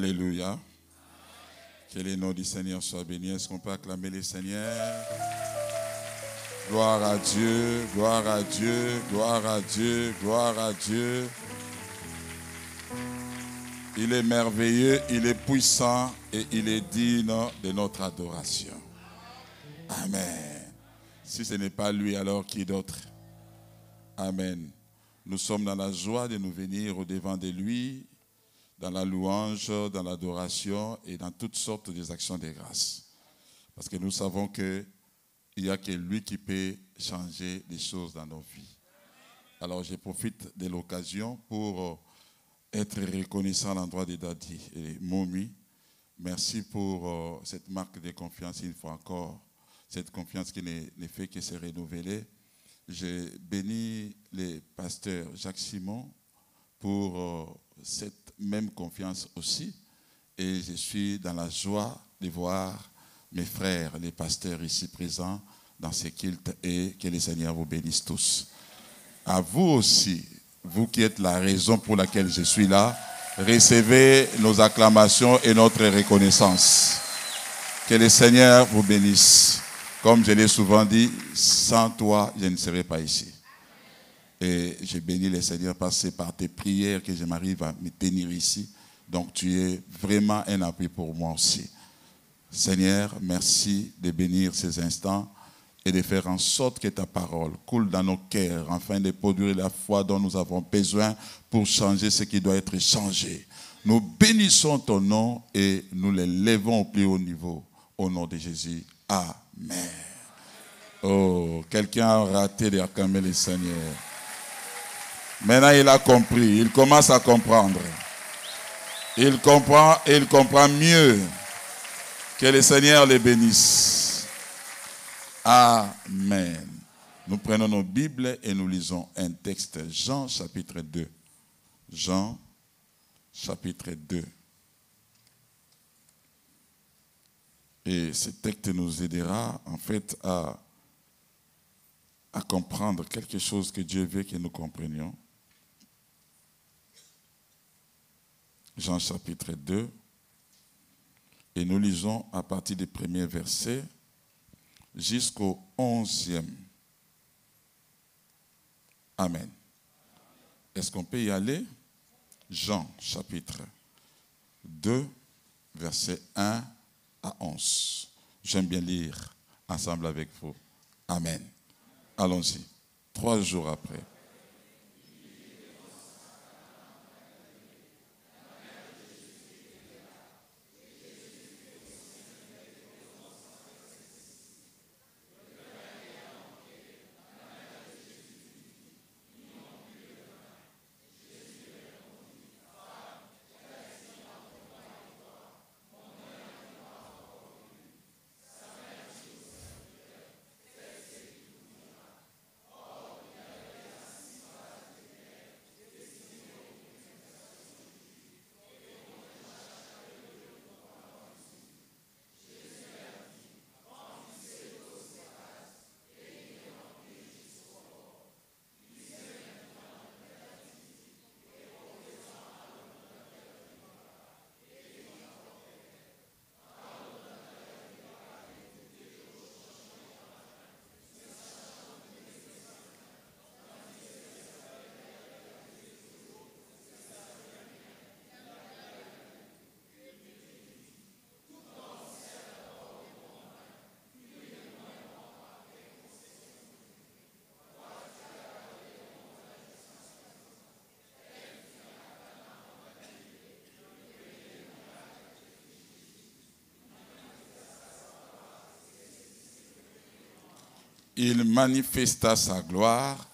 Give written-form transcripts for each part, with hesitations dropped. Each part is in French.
Alléluia. Que le nom du Seigneur soit béni. Est-ce qu'on peut acclamer le Seigneur? Gloire à Dieu, gloire à Dieu, gloire à Dieu, gloire à Dieu. Il est merveilleux, il est puissant et il est digne de notre adoration. Amen. Si ce n'est pas lui, alors qui d'autre? Amen. Nous sommes dans la joie de nous venir au-devant de lui, dans la louange, dans l'adoration et dans toutes sortes des actions de grâce. Parce que nous savons qu'il n'y a que lui qui peut changer les choses dans nos vies. Alors je profite de l'occasion pour être reconnaissant à l'endroit de Daddy et Momi. Merci pour cette marque de confiance une fois encore. Cette confiance qui ne fait que se renouveler. Je bénis le pasteur Jacques Simon pour cette même confiance aussi. Et je suis dans la joie de voir mes frères, les pasteurs ici présents dans ce culte et que le Seigneur vous bénisse tous. À vous aussi, vous qui êtes la raison pour laquelle je suis là, recevez nos acclamations et notre reconnaissance. Que le Seigneur vous bénisse. Comme je l'ai souvent dit, sans toi, je ne serais pas ici. Et je bénis le Seigneur parce que c'est par tes prières que je m'arrive à me tenir ici. Donc tu es vraiment un appui pour moi aussi. Seigneur, merci de bénir ces instants et de faire en sorte que ta parole coule dans nos cœurs afin de produire la foi dont nous avons besoin pour changer ce qui doit être changé. Nous bénissons ton nom et nous l'élevons au plus haut niveau. Au nom de Jésus. Amen. Oh, quelqu'un a raté d'acclamer le Seigneur. Maintenant, il a compris. Il commence à comprendre. Il comprend et il comprend mieux. Que le Seigneur les bénisse. Amen. Nous prenons nos Bibles et nous lisons un texte. Jean chapitre 2. Jean chapitre 2. Et ce texte nous aidera en fait à comprendre quelque chose que Dieu veut que nous comprenions. Jean chapitre 2. Et nous lisons à partir du premier verset jusqu'au 11e. Amen. Est-ce qu'on peut y aller? Jean chapitre 2, verset 1 à 11. J'aime bien lire ensemble avec vous. Amen. Allons-y. 3 jours après. Il manifesta sa gloire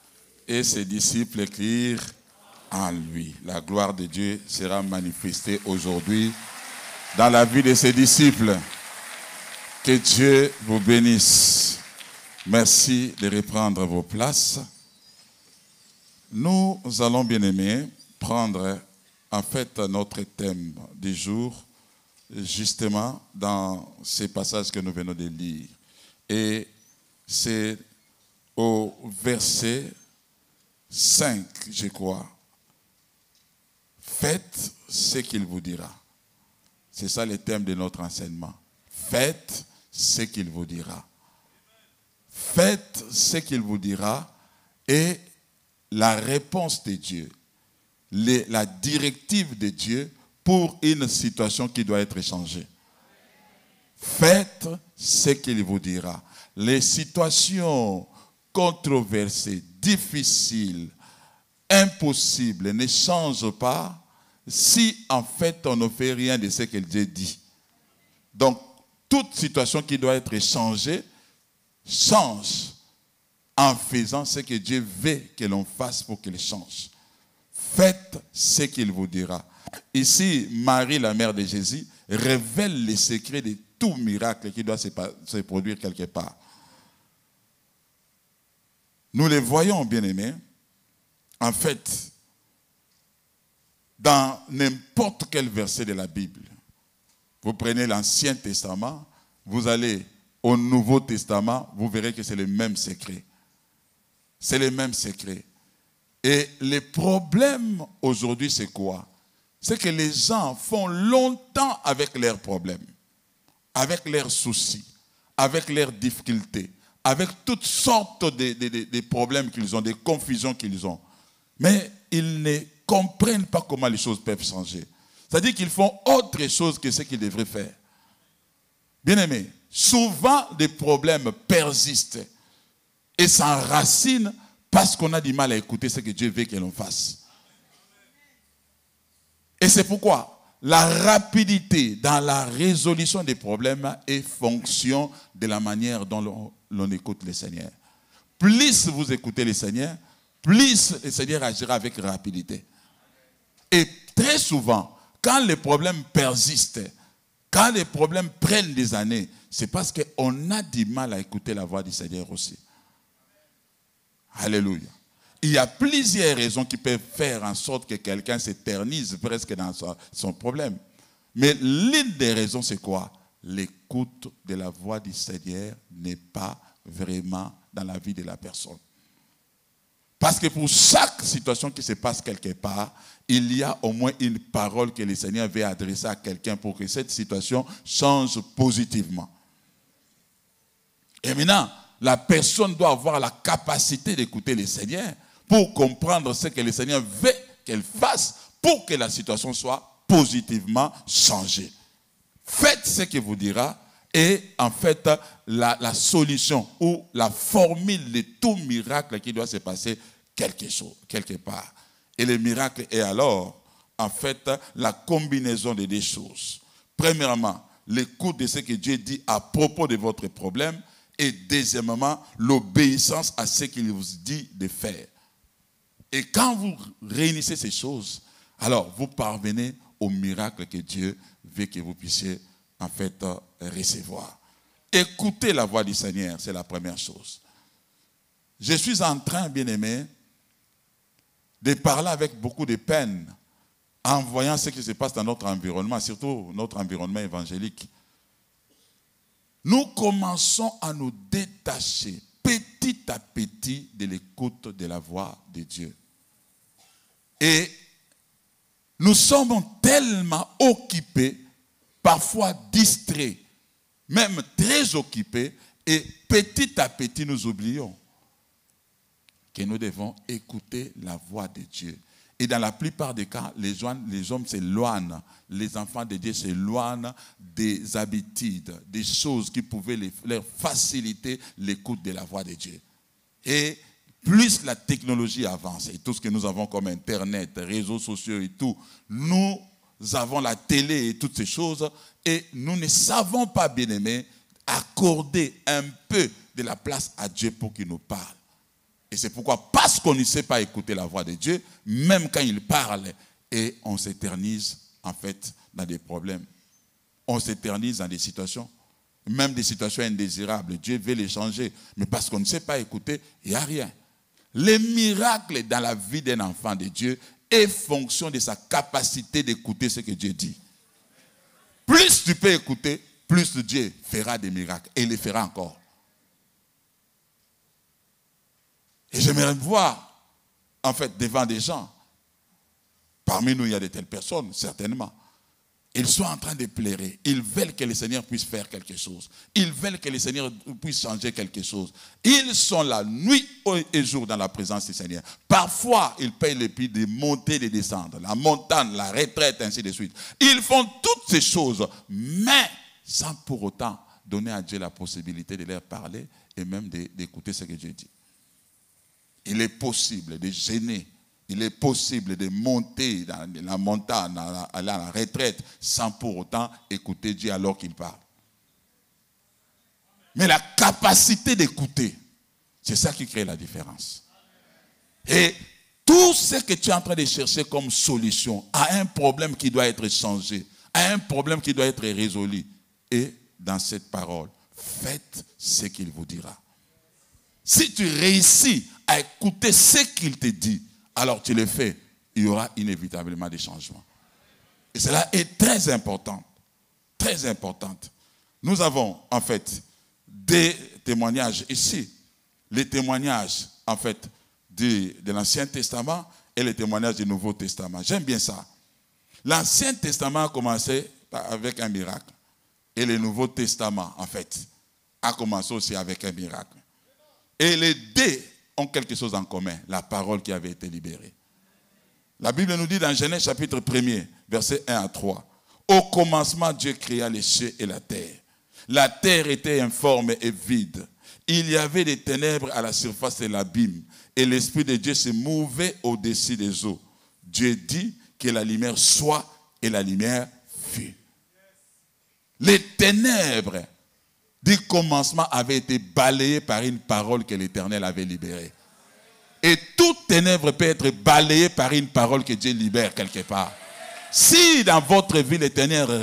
et ses disciples crurent en lui. La gloire de Dieu sera manifestée aujourd'hui dans la vie de ses disciples. Que Dieu vous bénisse. Merci de reprendre vos places. Nous allons, bien-aimés, prendre en fait notre thème du jour, justement dans ces passages que nous venons de lire. Et c'est au verset 5, je crois. Faites ce qu'il vous dira. C'est ça le thème de notre enseignement. Faites ce qu'il vous dira. Faites ce qu'il vous dira et la réponse de Dieu, la directive de Dieu pour une situation qui doit être changée. Faites ce qu'il vous dira. Les situations controversées, difficiles, impossibles ne changent pas si en fait on ne fait rien de ce que Dieu dit. Donc, toute situation qui doit être changée, change en faisant ce que Dieu veut que l'on fasse pour qu'elle change. Faites ce qu'il vous dira. Ici, Marie, la mère de Jésus, révèle les secrets de tout miracle qui doit se produire quelque part. Nous les voyons, bien-aimés. En fait, dans n'importe quel verset de la Bible, vous prenez l'Ancien Testament, vous allez au Nouveau Testament, vous verrez que c'est le même secret. C'est le même secret. Et le problème aujourd'hui, c'est quoi? C'est que les gens font longtemps avec leurs problèmes, avec leurs soucis, avec leurs difficultés, avec toutes sortes de problèmes qu'ils ont, des confusions qu'ils ont. Mais ils ne comprennent pas comment les choses peuvent changer. C'est-à-dire qu'ils font autre chose que ce qu'ils devraient faire. Bien-aimés, souvent des problèmes persistent et s'enracinent parce qu'on a du mal à écouter ce que Dieu veut que l'on fasse. Et c'est pourquoi la rapidité dans la résolution des problèmes est fonction de la manière dont l'on écoute le Seigneur. Plus vous écoutez le Seigneur, plus le Seigneur agira avec rapidité. Et très souvent, quand les problèmes persistent, quand les problèmes prennent des années, c'est parce qu'on a du mal à écouter la voix du Seigneur aussi. Alléluia. Il y a plusieurs raisons qui peuvent faire en sorte que quelqu'un s'éternise presque dans son problème. Mais l'une des raisons, c'est quoi? L'écoute de la voix du Seigneur n'est pas vraiment dans la vie de la personne. Parce que pour chaque situation qui se passe quelque part, il y a au moins une parole que le Seigneur veut adresser à quelqu'un pour que cette situation change positivement. Et maintenant, la personne doit avoir la capacité d'écouter le Seigneur pour comprendre ce que le Seigneur veut qu'elle fasse pour que la situation soit positivement changée. Faites ce qu'il vous dira et en fait la solution ou la formule de tout miracle qui doit se passer quelque part. Et le miracle est alors en fait la combinaison de deux choses. Premièrement, l'écoute de ce que Dieu dit à propos de votre problème et deuxièmement, l'obéissance à ce qu'il vous dit de faire. Et quand vous réunissez ces choses, alors vous parvenez au miracle que Dieu veut que vous puissiez en fait recevoir. Écoutez la voix du Seigneur, c'est la première chose. Je suis en train, bien-aimé, de parler avec beaucoup de peine en voyant ce qui se passe dans notre environnement, surtout notre environnement évangélique. Nous commençons à nous détacher petit à petit de l'écoute de la voix de Dieu. Et nous sommes tellement occupés, parfois distraits, même très occupés, et petit à petit nous oublions que nous devons écouter la voix de Dieu. Et dans la plupart des cas, les hommes s'éloignent, les enfants de Dieu s'éloignent des habitudes, des choses qui pouvaient leur faciliter l'écoute de la voix de Dieu. Et plus la technologie avance, et tout ce que nous avons comme Internet, réseaux sociaux et tout, nous avons la télé et toutes ces choses, et nous ne savons pas, bien-aimés, accorder un peu de la place à Dieu pour qu'il nous parle. Et c'est pourquoi, parce qu'on ne sait pas écouter la voix de Dieu, même quand il parle, et on s'éternise en fait dans des problèmes. On s'éternise dans des situations, même des situations indésirables. Dieu veut les changer, mais parce qu'on ne sait pas écouter, il n'y a rien. Les miracles dans la vie d'un enfant de Dieu est fonction de sa capacité d'écouter ce que Dieu dit. Plus tu peux écouter, plus Dieu fera des miracles, et il les fera encore. Et j'aimerais me voir, en fait, devant des gens. Parmi nous, il y a de telles personnes, certainement. Ils sont en train de pleurer. Ils veulent que le Seigneur puisse faire quelque chose. Ils veulent que le Seigneur puisse changer quelque chose. Ils sont la nuit et jour dans la présence du Seigneur. Parfois, ils payent les prix de monter et de descendre. La montagne, la retraite, ainsi de suite. Ils font toutes ces choses, mais sans pour autant donner à Dieu la possibilité de leur parler et même d'écouter ce que Dieu dit. Il est possible de gêner. Il est possible de monter dans la montagne, aller à la retraite, sans pour autant écouter Dieu alors qu'il parle. Mais la capacité d'écouter, c'est ça qui crée la différence. Et tout ce que tu es en train de chercher comme solution à un problème qui doit être changé, à un problème qui doit être résolu, est dans cette parole. Faites ce qu'il vous dira. Si tu réussis à écouter ce qu'il te dit, alors tu le fais, il y aura inévitablement des changements. Et cela est très important. Très importante. Nous avons en fait des témoignages ici. Les témoignages en fait de l'Ancien Testament et les témoignages du Nouveau Testament. J'aime bien ça. L'Ancien Testament a commencé avec un miracle. Et le Nouveau Testament en fait a commencé aussi avec un miracle. Et les deux ont quelque chose en commun, la parole qui avait été libérée. La Bible nous dit dans Genèse chapitre 1er, versets 1 à 3. Au commencement, Dieu créa les cieux et la terre. La terre était informe et vide. Il y avait des ténèbres à la surface de l'abîme. Et l'Esprit de Dieu se mouvait au-dessus des eaux. Dieu dit que la lumière soit et la lumière fut. Les ténèbres du commencement avait été balayé par une parole que l'Éternel avait libérée. Et toute ténèbre peut être balayée par une parole que Dieu libère quelque part. Si dans votre vie les ténèbres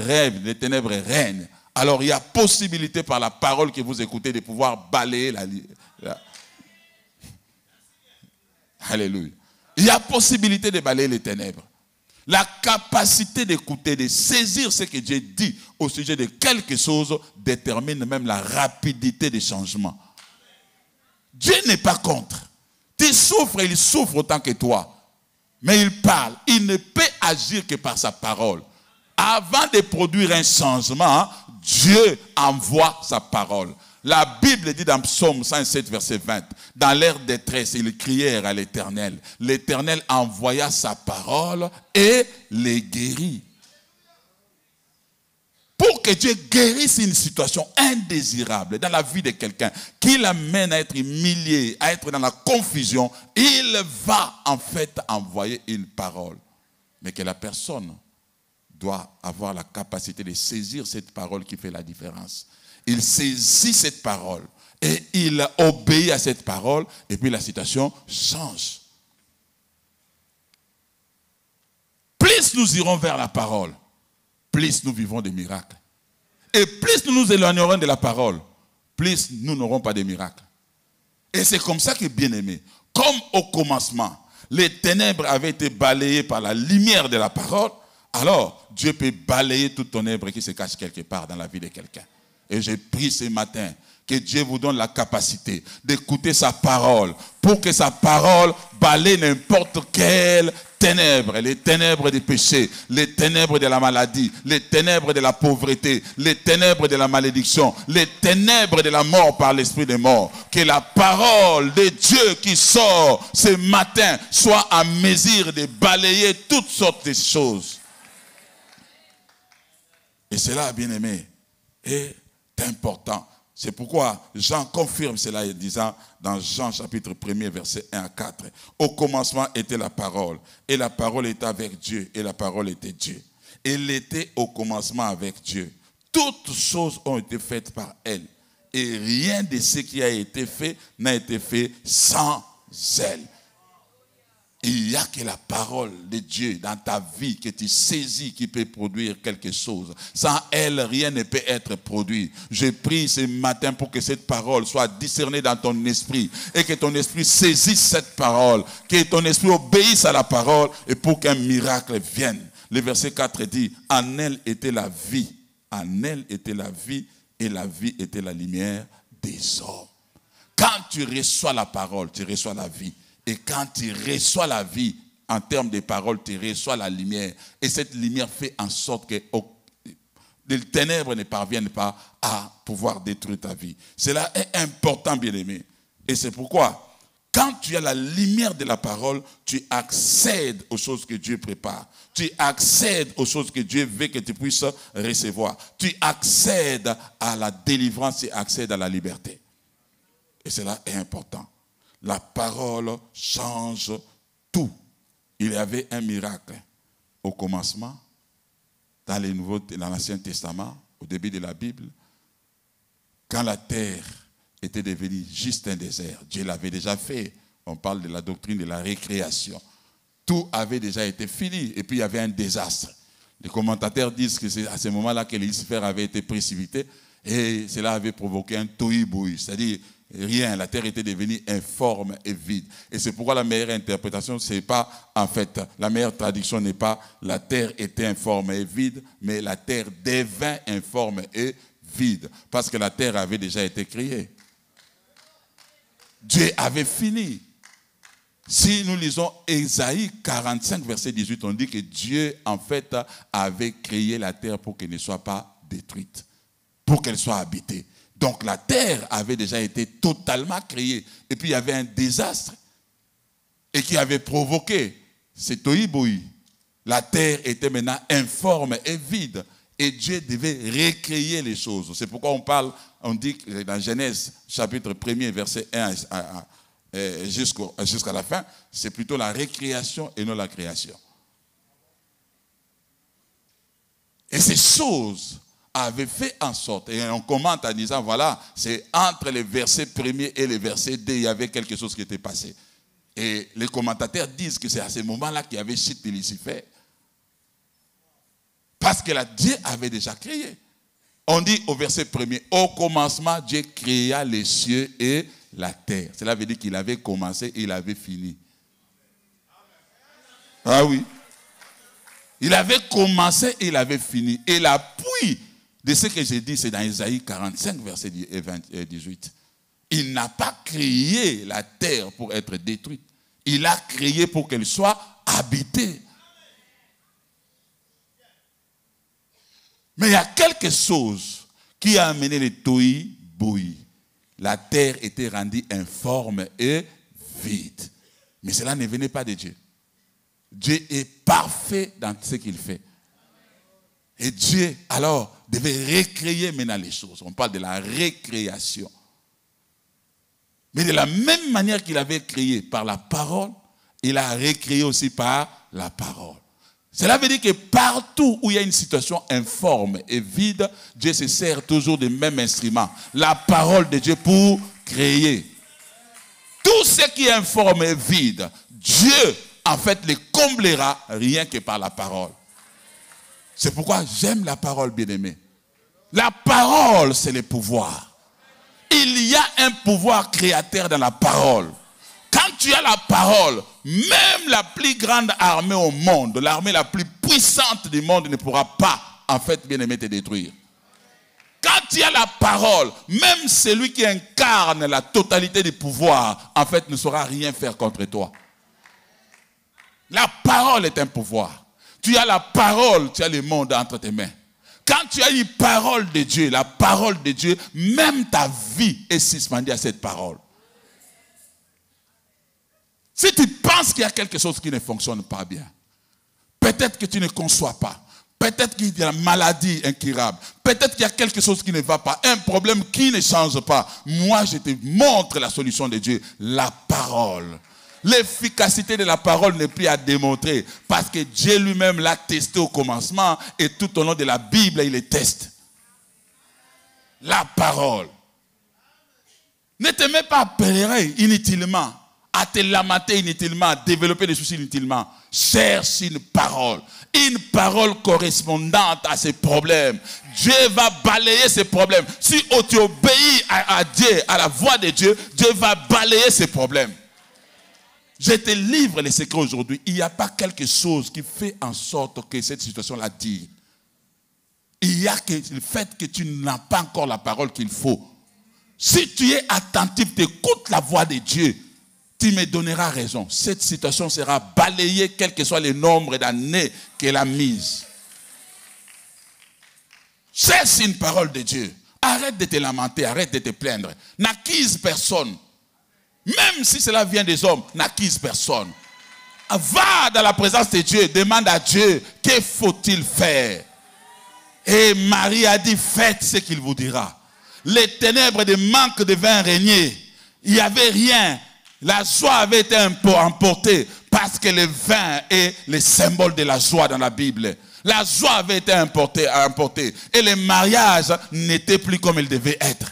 règnent, alors il y a possibilité par la parole que vous écoutez de pouvoir balayer la... Alléluia. Il y a possibilité de balayer les ténèbres. La capacité d'écouter, de saisir ce que Dieu dit au sujet de quelque chose détermine même la rapidité des changements. Dieu n'est pas contre. Tu souffres, il souffre autant que toi. Mais il parle. Il ne peut agir que par sa parole. Avant de produire un changement, Dieu envoie sa parole. La Bible dit dans Psaume 107, verset 20, dans leur détresse, ils crièrent à l'Éternel. L'Éternel envoya sa parole et les guérit. Pour que Dieu guérisse une situation indésirable dans la vie de quelqu'un, qui l'amène à être humilié, à être dans la confusion, il va en fait envoyer une parole. Mais que la personne doit avoir la capacité de saisir cette parole qui fait la différence. Il saisit cette parole et il obéit à cette parole et puis la situation change. Plus nous irons vers la parole, plus nous vivons des miracles. Et plus nous nous éloignerons de la parole, plus nous n'aurons pas de miracles. Et c'est comme ça que, bien aimé, comme au commencement, les ténèbres avaient été balayées par la lumière de la parole, alors Dieu peut balayer toute ténèbre qui se cache quelque part dans la vie de quelqu'un. Et j'ai pris ce matin que Dieu vous donne la capacité d'écouter sa parole pour que sa parole balaye n'importe quelle ténèbres, les ténèbres du péché, les ténèbres de la maladie, les ténèbres de la pauvreté, les ténèbres de la malédiction, les ténèbres de la mort par l'esprit des morts. Que la parole de Dieu qui sort ce matin soit en mesure de balayer toutes sortes de choses. Et cela, bien aimé, est important. C'est pourquoi Jean confirme cela en disant dans Jean chapitre 1er verset 1 à 4. Au commencement était la parole et la parole était avec Dieu et la parole était Dieu. Elle était au commencement avec Dieu. Toutes choses ont été faites par elle et rien de ce qui a été fait n'a été fait sans elle. Il n'y a que la parole de Dieu dans ta vie que tu saisis qui peut produire quelque chose. Sans elle, rien ne peut être produit. Je prie ce matin pour que cette parole soit discernée dans ton esprit et que ton esprit saisisse cette parole, que ton esprit obéisse à la parole et pour qu'un miracle vienne. Le verset 4 dit, en elle était la vie. En elle était la vie et la vie était la lumière des hommes. Quand tu reçois la parole, tu reçois la vie. Et quand tu reçois la vie, en termes de paroles, tu reçois la lumière. Et cette lumière fait en sorte que les ténèbres ne parviennent pas à pouvoir détruire ta vie. Cela est important, bien-aimé. Et c'est pourquoi, quand tu as la lumière de la parole, tu accèdes aux choses que Dieu prépare. Tu accèdes aux choses que Dieu veut que tu puisses recevoir. Tu accèdes à la délivrance, tu accèdes à la liberté. Et cela est important. La parole change tout. Il y avait un miracle au commencement, dans l'Ancien Testament, au début de la Bible, quand la terre était devenue juste un désert. Dieu l'avait déjà fait. On parle de la doctrine de la récréation. Tout avait déjà été fini. Et puis il y avait un désastre. Les commentateurs disent que c'est à ce moment-là que Lucifer avait été précipité et cela avait provoqué un tohu-bohu. C'est-à-dire rien. La terre était devenue informe et vide. Et c'est pourquoi la meilleure interprétation, c'est pas, en fait, la meilleure traduction n'est pas la terre était informe et vide, mais la terre devint informe et vide. Parce que la terre avait déjà été créée. Dieu avait fini. Si nous lisons Ésaïe 45, verset 18, on dit que Dieu, en fait, avait créé la terre pour qu'elle ne soit pas détruite, pour qu'elle soit habitée. Donc la terre avait déjà été totalement créée. Et puis il y avait un désastre et qui avait provoqué ce tohu-bohu. La terre était maintenant informe et vide. Et Dieu devait recréer les choses. C'est pourquoi on dit que dans Genèse, chapitre 1er, verset 1 jusqu'à la fin, c'est plutôt la récréation et non la création. Et ces choses avaient fait en sorte, et on commente en disant, voilà, c'est entre les versets 1er et les versets 2, il y avait quelque chose qui était passé. Et les commentateurs disent que c'est à ce moment-là qu'il y avait chute de Lucifer. Parce que Dieu avait déjà créé. On dit au verset 1er, au commencement, Dieu créa les cieux et la terre. Cela veut dire qu'il avait commencé et il avait fini. Ah oui. Il avait commencé et il avait fini. Et l'appui de ce que j'ai dit, c'est dans Ésaïe 45, verset 18. Il n'a pas créé la terre pour être détruite. Il l'a créée pour qu'elle soit habitée. Mais il y a quelque chose qui a amené le tohu-bohu. La terre était rendue informe et vide. Mais cela ne venait pas de Dieu. Dieu est parfait dans ce qu'il fait. Et Dieu, alors, devait recréer maintenant les choses. On parle de la récréation. Mais de la même manière qu'il avait créé par la parole, il a recréé aussi par la parole. Cela veut dire que partout où il y a une situation informe et vide, Dieu se sert toujours du même instrument, la parole de Dieu pour créer. Tout ce qui est informe et vide, Dieu, en fait, les comblera rien que par la parole. C'est pourquoi j'aime la parole, bien-aimée. La parole, c'est le pouvoir. Il y a un pouvoir créateur dans la parole. Quand tu as la parole, même la plus grande armée au monde, l'armée la plus puissante du monde ne pourra pas, en fait, bien-aimé, te détruire. Quand tu as la parole, même celui qui incarne la totalité du pouvoir, en fait, ne saura rien faire contre toi. La parole est un pouvoir. Tu as la parole, tu as le monde entre tes mains. Quand tu as une parole de Dieu, la parole de Dieu, même ta vie est suspendue à cette parole. Si tu penses qu'il y a quelque chose qui ne fonctionne pas bien, peut-être que tu ne conçois pas, peut-être qu'il y a une maladie incurable, peut-être qu'il y a quelque chose qui ne va pas, un problème qui ne change pas. Moi, je te montre la solution de Dieu, la parole. L'efficacité de la parole n'est plus à démontrer parce que Dieu lui-même l'a testé au commencement et tout au long de la Bible, il les teste. La parole. Ne te mets pas à pleurer inutilement, à te lamenter inutilement, à développer des soucis inutilement. Cherche une parole correspondante à ces problèmes. Dieu va balayer ces problèmes. Si tu obéis à Dieu, à la voix de Dieu, Dieu va balayer ces problèmes. Je te livre les secrets aujourd'hui. Il n'y a pas quelque chose qui fait en sorte que cette situation-là dure. Il y a le fait que tu n'as pas encore la parole qu'il faut. Si tu es attentif, tu écoutes la voix de Dieu, tu me donneras raison. Cette situation sera balayée, quel que soit le nombre d'années qu'elle a mises. Cesse une parole de Dieu. Arrête de te lamenter, arrête de te plaindre. N'accuse personne. Même si cela vient des hommes, n'accuse personne. Va dans la présence de Dieu, demande à Dieu, que faut-il faire? Et Marie a dit, faites ce qu'il vous dira. Les ténèbres de manque devaient régner. Il n'y avait rien. La joie avait été emportée parce que le vin est le symbole de la joie dans la Bible. La joie avait été emportée et le mariage n'était plus comme il devait être.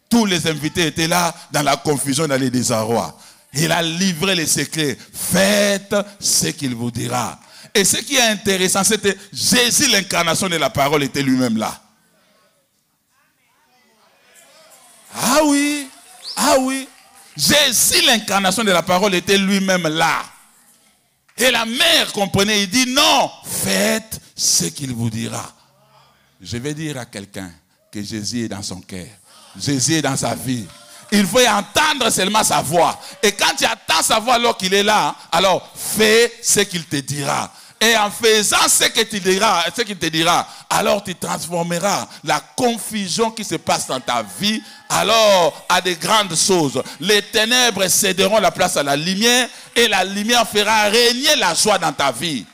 Tous les invités étaient là dans la confusion, dans les désarrois. Il a livré les secrets. Faites ce qu'il vous dira. Et ce qui est intéressant, c'était Jésus, l'incarnation de la parole, était lui-même là. Ah oui, ah oui. Jésus, l'incarnation de la parole, était lui-même là. Et la mère comprenait, il dit non, faites ce qu'il vous dira. Je vais dire à quelqu'un que Jésus est dans son cœur. Jésus est dans sa vie. Il faut entendre seulement sa voix. Et quand tu attends sa voix alors qu'il est là, alors fais ce qu'il te dira. Et en faisant ce qu'il te dira, alors tu transformeras la confusion qui se passe dans ta vie, alors à de grandes choses. Les ténèbres céderont la place à la lumière et la lumière fera régner la joie dans ta vie.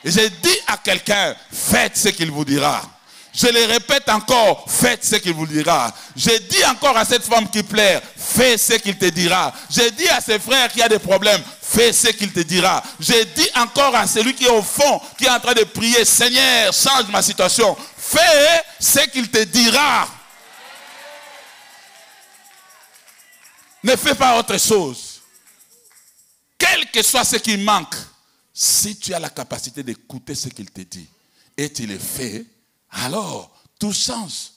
Et je dis à quelqu'un, faites ce qu'il vous dira. Je le répète encore, faites ce qu'il vous dira. Je dis encore à cette femme qui pleure, fais ce qu'il te dira. Je dis à ses frères qui a des problèmes, fais ce qu'il te dira. Je dis encore à celui qui est au fond, qui est en train de prier, Seigneur, change ma situation. Fais ce qu'il te dira. Ne fais pas autre chose. Quel que soit ce qui manque, si tu as la capacité d'écouter ce qu'il te dit et tu le fais, alors tout change.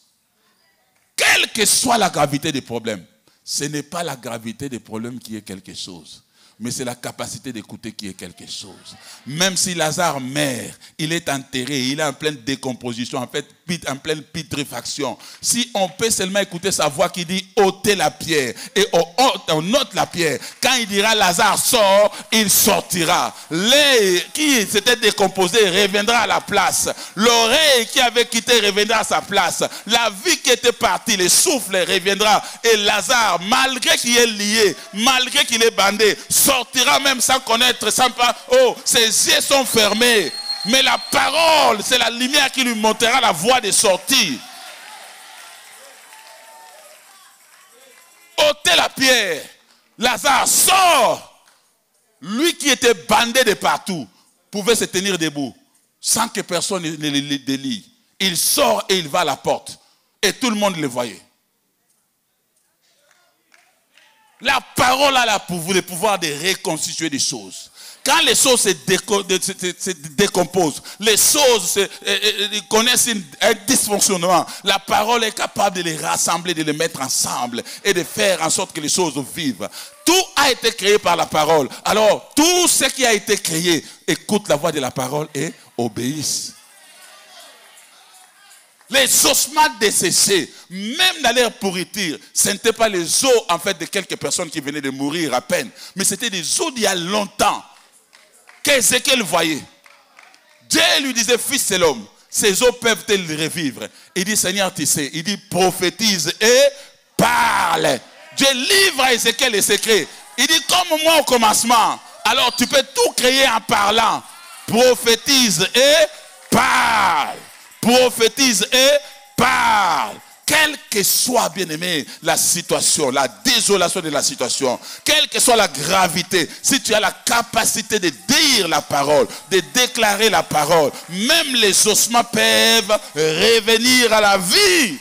Quelle que soit la gravité des problèmes, ce n'est pas la gravité des problèmes qui est quelque chose, mais c'est la capacité d'écouter qui est quelque chose. Même si Lazare meurt, il est enterré, il est en pleine décomposition, en fait, en pleine putréfaction. Si on peut seulement écouter sa voix qui dit ôtez la pierre, et on ôte la pierre, quand il dira Lazare sort, il sortira. L'air qui s'était décomposé reviendra à la place. L'oreille qui avait quitté reviendra à sa place. La vie qui était partie, le souffle reviendra. Et Lazare, malgré qu'il est lié, malgré qu'il est bandé, sortira même sans connaître, sans pas, oh, ses yeux sont fermés. Mais la parole, c'est la lumière qui lui montrera la voie de sortie. Ôtez la pierre. Lazare sort. Lui qui était bandé de partout pouvait se tenir debout sans que personne ne le délie. Il sort et il va à la porte. Et tout le monde le voyait. La parole a le pouvoir de reconstituer des choses. Quand les choses se décomposent, les choses connaissent un dysfonctionnement, la parole est capable de les rassembler, de les mettre ensemble et de faire en sorte que les choses vivent. Tout a été créé par la parole. Alors, tout ce qui a été créé, écoute la voix de la parole et obéissent. Les ossements desséchés, même dans leur pourriture, ce n'était pas les os en fait de quelques personnes qui venaient de mourir à peine, mais c'était des os d'il y a longtemps qu'Ézéchiel voyait. Dieu lui disait, fils de l'homme, ces os peuvent-elles revivre? Il dit, Seigneur, tu sais. Il dit, prophétise et parle. Dieu livre à Ézéchiel les secrets. Il dit, comme moi au commencement, alors tu peux tout créer en parlant. Prophétise et parle. Prophétise et parle. Quelle que soit, bien-aimé, la situation, la désolation de la situation, quelle que soit la gravité, si tu as la capacité de dire la parole, de déclarer la parole, même les ossements peuvent revenir à la vie.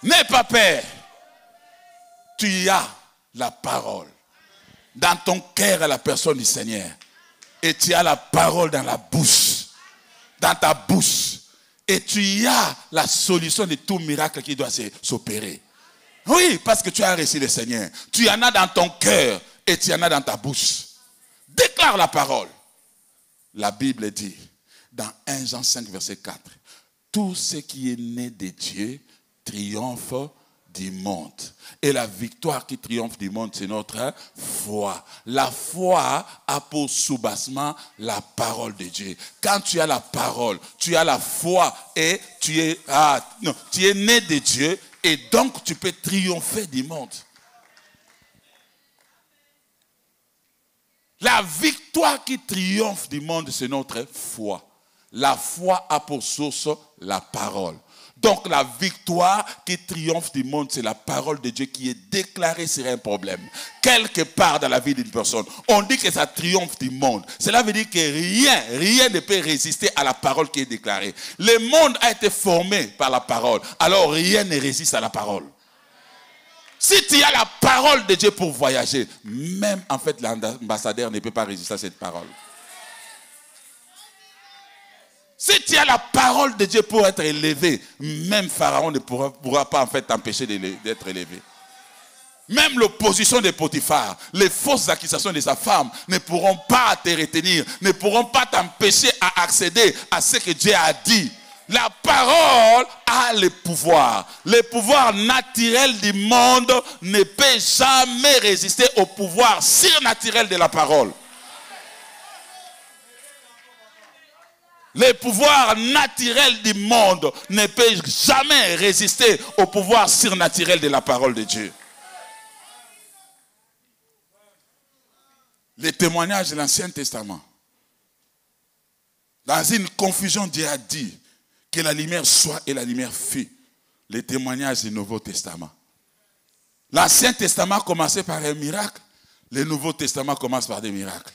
N'aie pas peur. Tu as la parole. Dans ton cœur à la personne du Seigneur. Et tu as la parole dans la bouche. Dans ta bouche. Et tu as la solution de tout miracle qui doit s'opérer. Oui, parce que tu as reçu le Seigneur. Tu en as dans ton cœur et tu en as dans ta bouche. Déclare la parole. La Bible dit, dans 1 Jean 5, verset 4, tout ce qui est né de Dieu triomphe du monde. Et la victoire qui triomphe du monde, c'est notre foi. La foi a pour soubassement la parole de Dieu. Quand tu as la parole, tu as la foi et tu es né de Dieu et donc tu peux triompher du monde. La victoire qui triomphe du monde, c'est notre foi. La foi a pour source la parole. Donc la victoire qui triomphe du monde, c'est la parole de Dieu qui est déclarée sur un problème. Quelque part dans la vie d'une personne, on dit que ça triomphe du monde. Cela veut dire que rien ne peut résister à la parole qui est déclarée. Le monde a été formé par la parole, alors rien ne résiste à la parole. Si tu as la parole de Dieu pour voyager, même en fait l'ambassadeur ne peut pas résister à cette parole. Si tu as la parole de Dieu pour être élevé, même Pharaon ne pourra pas en fait t'empêcher d'être élevé. Même l'opposition de Potiphar, les fausses accusations de sa femme ne pourront pas te retenir, ne pourront pas t'empêcher à accéder à ce que Dieu a dit. La parole a le pouvoir. Le pouvoir naturel du monde ne peut jamais résister au pouvoir surnaturel de la parole. Le pouvoir naturel du monde ne peut jamais résister au pouvoir surnaturel de la parole de Dieu. Les témoignages de l'Ancien Testament. Dans une confusion, Dieu a dit que la lumière soit et la lumière fut. Les témoignages du Nouveau Testament. L'Ancien Testament commençait par un miracle. Le Nouveau Testament commence par des miracles.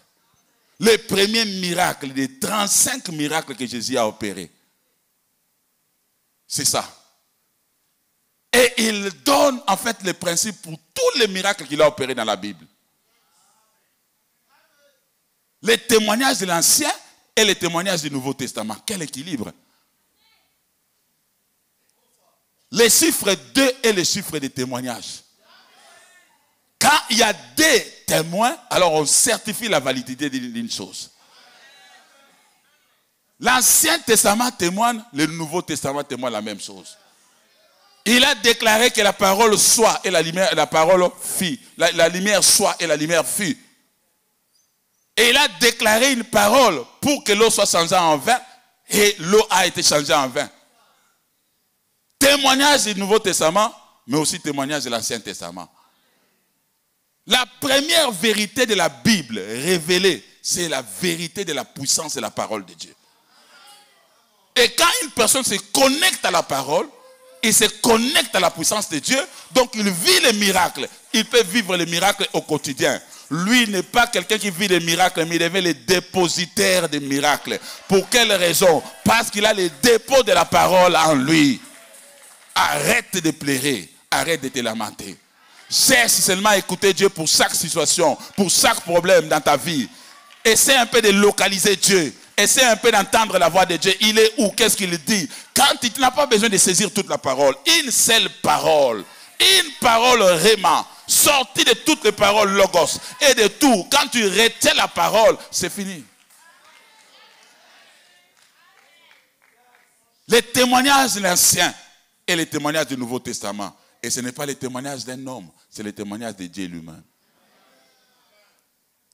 Le premier miracle des 35 miracles que Jésus a opérés. C'est ça. Et il donne en fait le principe pour tous les miracles qu'il a opérés dans la Bible. Les témoignages de l'Ancien et les témoignages du Nouveau Testament. Quel équilibre! Les chiffres 2 et les chiffres des témoignages. Quand il y a des témoins, alors on certifie la validité d'une chose. L'Ancien Testament témoigne, le Nouveau Testament témoigne la même chose. Il a déclaré que la parole soit et la lumière, la parole fut. La lumière soit et la lumière fut. Et il a déclaré une parole pour que l'eau soit changée en vin et l'eau a été changée en vin. Témoignage du Nouveau Testament, mais aussi témoignage de l'Ancien Testament. La première vérité de la Bible révélée, c'est la vérité de la puissance de la parole de Dieu. Et quand une personne se connecte à la parole, il se connecte à la puissance de Dieu, donc il vit les miracles. Il peut vivre les miracles au quotidien. Lui n'est pas quelqu'un qui vit des miracles, mais il devient le dépositaire des miracles. Pour quelle raison? Parce qu'il a le dépôt de la parole en lui. Arrête de pleurer, arrête de te lamenter. Cesse seulement à écouter Dieu pour chaque situation, pour chaque problème dans ta vie. Essaie un peu de localiser Dieu. Essaie un peu d'entendre la voix de Dieu. Il est où? Qu'est-ce qu'il dit? Quand tu n'as pas besoin de saisir toute la parole, une seule parole, une parole réma, sortie de toutes les paroles logos et de tout. Quand tu retiens la parole, c'est fini. Les témoignages de l'Ancien et les témoignages du Nouveau Testament. Et ce n'est pas les témoignages d'un homme, c'est les témoignages de Dieu lui-même.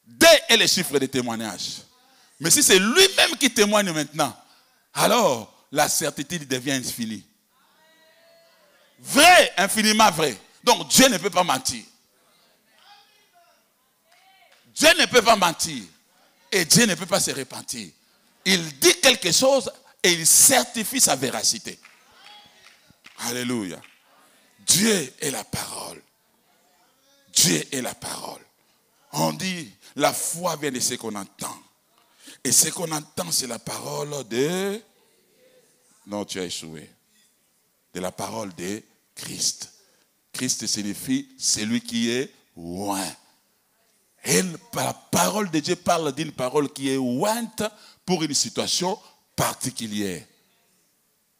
D est le chiffre des témoignages. Mais si c'est lui-même qui témoigne maintenant, alors la certitude devient infinie. Vrai, infiniment vrai. Donc Dieu ne peut pas mentir. Dieu ne peut pas mentir. Et Dieu ne peut pas se repentir. Il dit quelque chose et il certifie sa véracité. Alléluia. Dieu est la parole. Dieu est la parole. On dit, la foi vient de ce qu'on entend. Et ce qu'on entend, c'est la parole de... Non, tu as échoué. De la parole de Christ. Christ signifie celui qui est oint. Et la parole de Dieu parle d'une parole qui est ointe pour une situation particulière.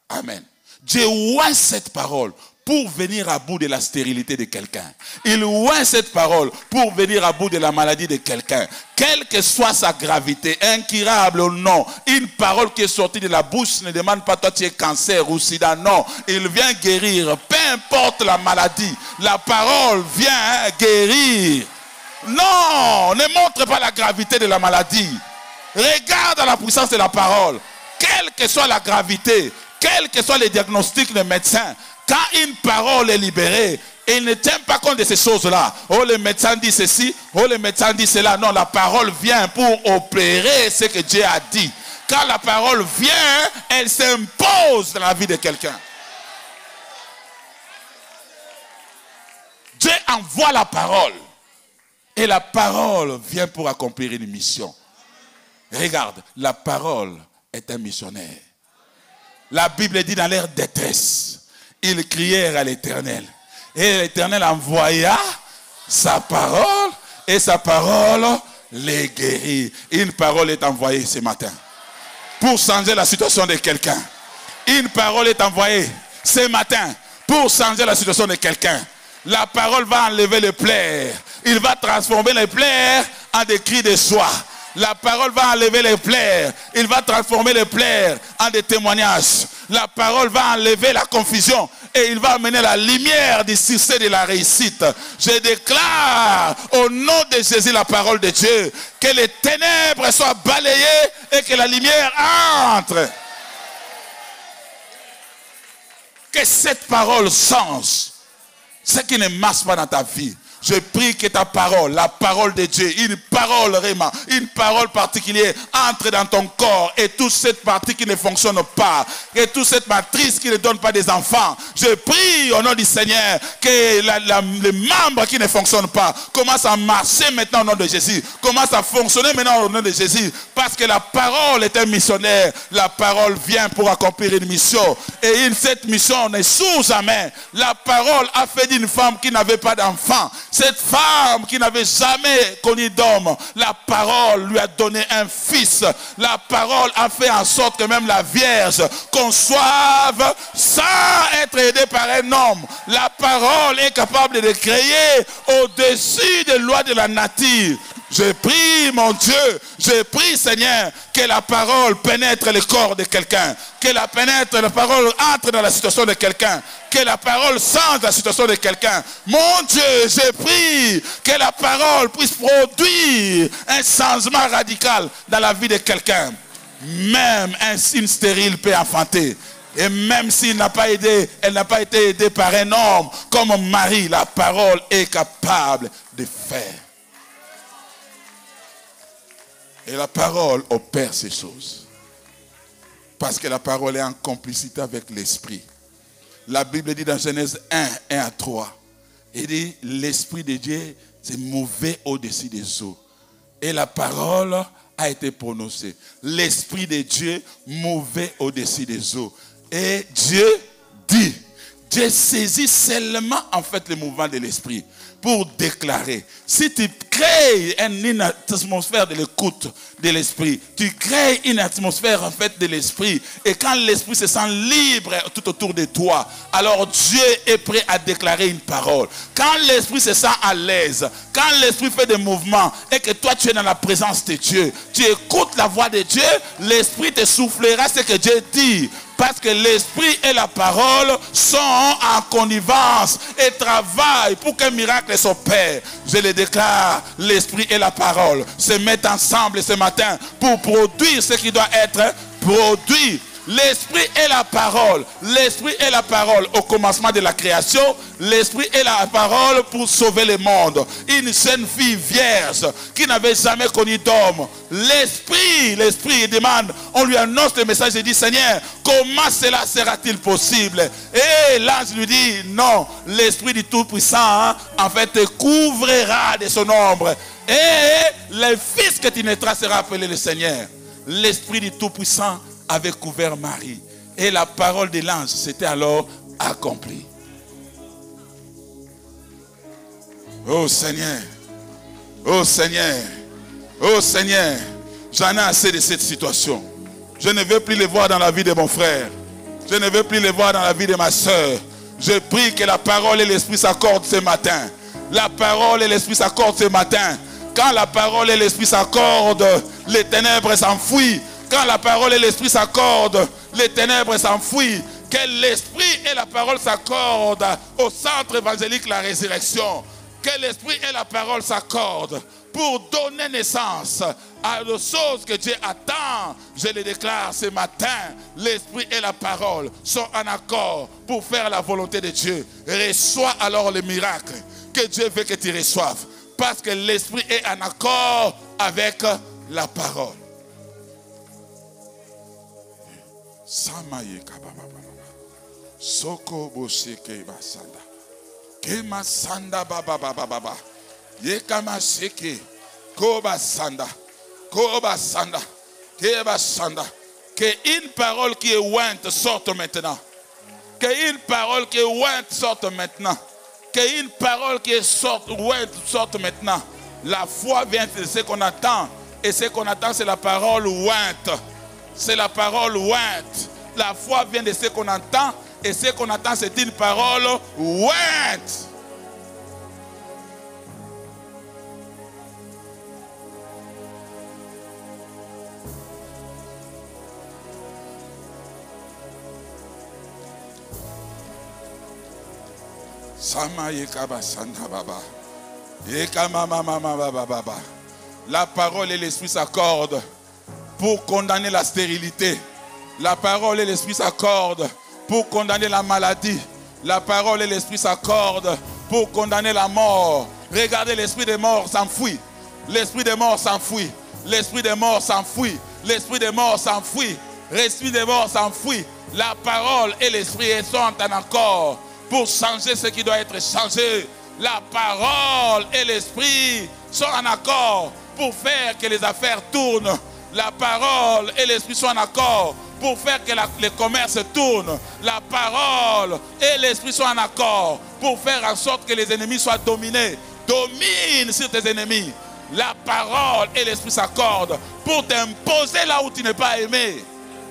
Amen. Dieu oint cette parole pour venir à bout de la stérilité de quelqu'un. Il oint cette parole pour venir à bout de la maladie de quelqu'un. Quelle que soit sa gravité, incurable ou non, une parole qui est sortie de la bouche ne demande pas toi tu es cancer ou sida, non. Il vient guérir, peu importe la maladie. La parole vient guérir. Non, ne montre pas la gravité de la maladie. Regarde la puissance de la parole. Quelle que soit la gravité, quels que soient les diagnostics des médecins, quand une parole est libérée, il ne tient pas compte de ces choses-là. Oh, le médecin dit ceci, oh, le médecin dit cela. Non, la parole vient pour opérer ce que Dieu a dit. Quand la parole vient, elle s'impose dans la vie de quelqu'un. Dieu envoie la parole. Et la parole vient pour accomplir une mission. Regarde, la parole est un missionnaire. La Bible dit dans leur détresse, ils crièrent à l'Éternel. Et l'Éternel envoya sa parole et sa parole les guérit. Une parole est envoyée ce matin pour changer la situation de quelqu'un. Une parole est envoyée ce matin pour changer la situation de quelqu'un. La parole va enlever les plaies. Il va transformer les plaies en des cris de joie. La parole va enlever les plaies. Il va transformer les plaies en des témoignages. La parole va enlever la confusion. Et il va amener la lumière du succès de la réussite. Je déclare au nom de Jésus la parole de Dieu. Que les ténèbres soient balayées et que la lumière entre. Que cette parole change ce qui ne marche pas dans ta vie. Je prie que ta parole, la parole de Dieu, une parole réma, une parole particulière entre dans ton corps et toute cette partie qui ne fonctionne pas, et toute cette matrice qui ne donne pas des enfants. Je prie au nom du Seigneur que les membres qui ne fonctionnent pas commencent à marcher maintenant au nom de Jésus, commencent à fonctionner maintenant au nom de Jésus, parce que la parole est un missionnaire. La parole vient pour accomplir une mission, et cette mission n'est sous jamais. La parole a fait d'une femme qui n'avait pas d'enfant. Cette femme qui n'avait jamais connu d'homme, la parole lui a donné un fils. La parole a fait en sorte que même la Vierge conçoive sans être aidée par un homme. La parole est capable de créer au-dessus des lois de la nature. Je prie, mon Dieu, je prie, Seigneur, que la parole pénètre le corps de quelqu'un, que la parole entre dans la situation de quelqu'un, que la parole change la situation de quelqu'un. Mon Dieu, je prie que la parole puisse produire un changement radical dans la vie de quelqu'un. Même une stérile peut enfanter. Et même s'il n'a pas aidé, elle n'a pas été aidée par un homme, comme Marie, la parole est capable de faire. Et la parole opère ces choses. Parce que la parole est en complicité avec l'esprit. La Bible dit dans Genèse 1, 1 à 3. Il dit, l'esprit de Dieu s'est mouvé au-dessus des eaux. Et la parole a été prononcée. L'esprit de Dieu mouvait au-dessus des eaux. Et Dieu dit. Dieu saisit seulement en fait le mouvement de l'esprit pour déclarer. Si tu crées une atmosphère de l'écoute de l'esprit, tu crées une atmosphère en fait de l'esprit, et quand l'esprit se sent libre tout autour de toi, alors Dieu est prêt à déclarer une parole. Quand l'esprit se sent à l'aise, quand l'esprit fait des mouvements et que toi tu es dans la présence de Dieu, tu écoutes la voix de Dieu, l'esprit te soufflera ce que Dieu dit. Parce que l'esprit et la parole sont en connivence et travaillent pour qu'un miracle s'opère. Je le déclare, l'esprit et la parole se mettent ensemble ce matin pour produire ce qui doit être produit. L'esprit et la parole. L'esprit et la parole au commencement de la création. L'esprit et la parole pour sauver le monde. Une jeune fille vierge qui n'avait jamais connu d'homme. L'esprit demande, on lui annonce le message et dit, Seigneur, comment cela sera-t-il possible? Et l'ange lui dit, non, l'esprit du Tout-Puissant, en fait, te couvrira de son ombre. Et le fils que tu naîtras sera appelé le Seigneur. L'esprit du Tout-Puissant avait couvert Marie. Et la parole de l'ange s'était alors accomplie. Oh Seigneur, oh Seigneur, oh Seigneur, j'en ai assez de cette situation. Je ne veux plus les voir dans la vie de mon frère. Je ne veux plus les voir dans la vie de ma soeur. Je prie que la parole et l'esprit s'accordent ce matin. La parole et l'esprit s'accordent ce matin. Quand la parole et l'esprit s'accordent, les ténèbres s'enfuient. Quand la parole et l'esprit s'accordent, les ténèbres s'enfuient. Que l'esprit et la parole s'accordent au centre évangélique La Résurrection. Que l'esprit et la parole s'accordent pour donner naissance à des choses que Dieu attend. Je le déclare ce matin, l'esprit et la parole sont en accord pour faire la volonté de Dieu. Reçois alors le miracle que Dieu veut que tu reçoives. Parce que l'esprit est en accord avec la parole. Soko bosheke basanda. Kema sanda baba baba baba. Yekama sheke. Koba sanda. Koba sanda. Keba sanda. Que une parole qui est ointe sorte maintenant. Que une parole qui est ointe sorte maintenant. Que une parole qui est ointe sorte maintenant. La foi vient de ce qu'on attend. Et ce qu'on attend, c'est la parole ointe. C'est la parole ointe. La foi vient de ce qu'on entend. Et ce qu'on attend, c'est une parole ointe. La parole et l'esprit s'accordent pour condamner la stérilité. La parole et l'esprit s'accordent pour condamner la maladie. La parole et l'esprit s'accordent pour condamner la mort. Regardez, l'esprit des morts s'enfuit. L'esprit des morts s'enfuit. L'esprit des morts s'enfuit. L'esprit des morts s'enfuit. L'esprit des morts s'enfuit. La parole et l'esprit sont en accord pour changer ce qui doit être changé. La parole et l'esprit sont en accord pour faire que les affaires tournent. La parole et l'esprit sont en accord pour faire que les commerces tournent. La parole et l'esprit sont en accord pour faire en sorte que les ennemis soient dominés. Domine sur tes ennemis. La parole et l'esprit s'accordent pour t'imposer là où tu n'es pas aimé.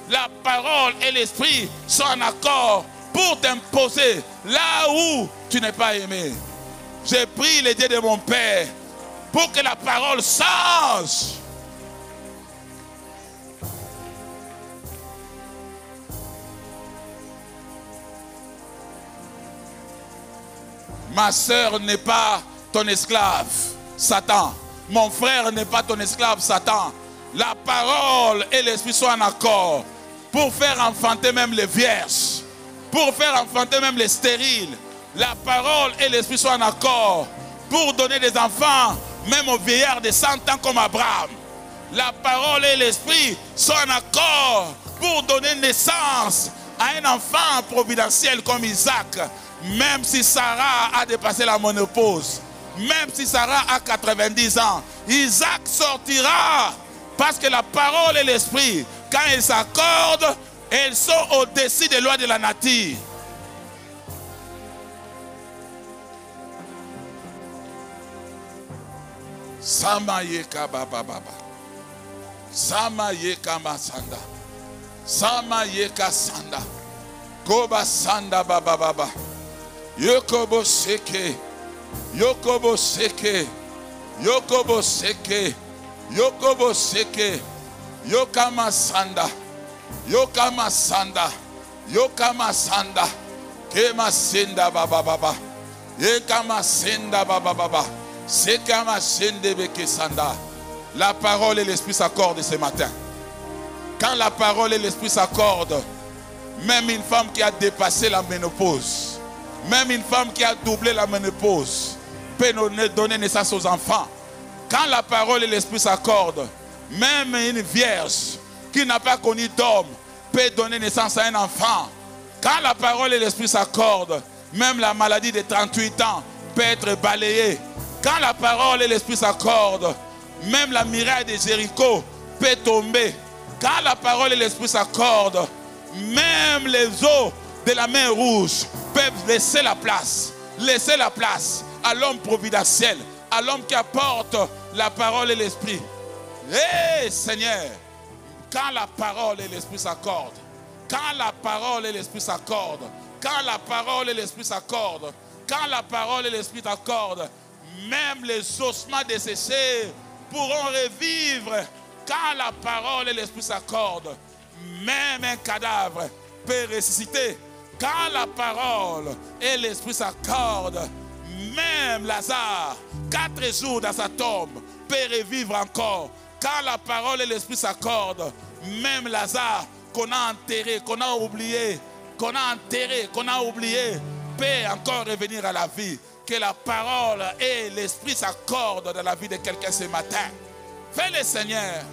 La parole et l'esprit sont en accord pour t'imposer là où tu n'es pas aimé. J'ai prié les dieux de mon Père pour que la parole change. Ma sœur n'est pas ton esclave, Satan. Mon frère n'est pas ton esclave, Satan. La parole et l'esprit sont en accord pour faire enfanter même les vierges, pour faire enfanter même les stériles. La parole et l'esprit sont en accord pour donner des enfants même aux vieillards de 100 ans comme Abraham. La parole et l'esprit sont en accord pour donner naissance à un enfant providentiel comme Isaac. Même si Sarah a dépassé la ménopause, même si Sarah a 90 ans, Isaac sortira. Parce que la parole et l'esprit, quand ils s'accordent, elles sont au-dessus des lois de la nature. Samayeka baba baba. Samayeka masanda. Samayeka sanda. Koba sanda baba baba. Yokobo seke. Yokobo seke. Yokobo seke. Yokobo seke. Yokama sanda. Yokama sanda. Yokama sanda. Kema senda baba baba. Yekama senda baba baba. La parole et l'esprit s'accordent ce matin. Quand la parole et l'esprit s'accordent, même une femme qui a dépassé la ménopause, même une femme qui a doublé la ménopause, peut donner naissance aux enfants. Quand la parole et l'esprit s'accordent, même une vierge qui n'a pas connu d'homme peut donner naissance à un enfant. Quand la parole et l'esprit s'accordent, même la maladie de 38 ans peut être balayée. Quand la parole et l'esprit s'accordent, même la muraille de Jéricho peut tomber. Quand la parole et l'esprit s'accordent, même les eaux de la mer Rouge peuvent laisser la place à l'homme providentiel, à l'homme qui apporte la parole et l'esprit. Hé Seigneur, quand la parole et l'esprit s'accordent, quand la parole et l'esprit s'accordent, Quand la parole et l'esprit s'accordent, quand la parole et l'esprit s'accordent, même les ossements desséchés pourront revivre. Quand la parole et l'esprit s'accordent, même un cadavre peut ressusciter. Quand la parole et l'esprit s'accordent, même Lazare, 4 jours dans sa tombe, peut revivre encore. Quand la parole et l'esprit s'accordent, même Lazare, qu'on a enterré, qu'on a oublié, qu'on a enterré, qu'on a oublié, peut encore revenir à la vie. Que la parole et l'esprit s'accordent dans la vie de quelqu'un ce matin. Fais-le Seigneur,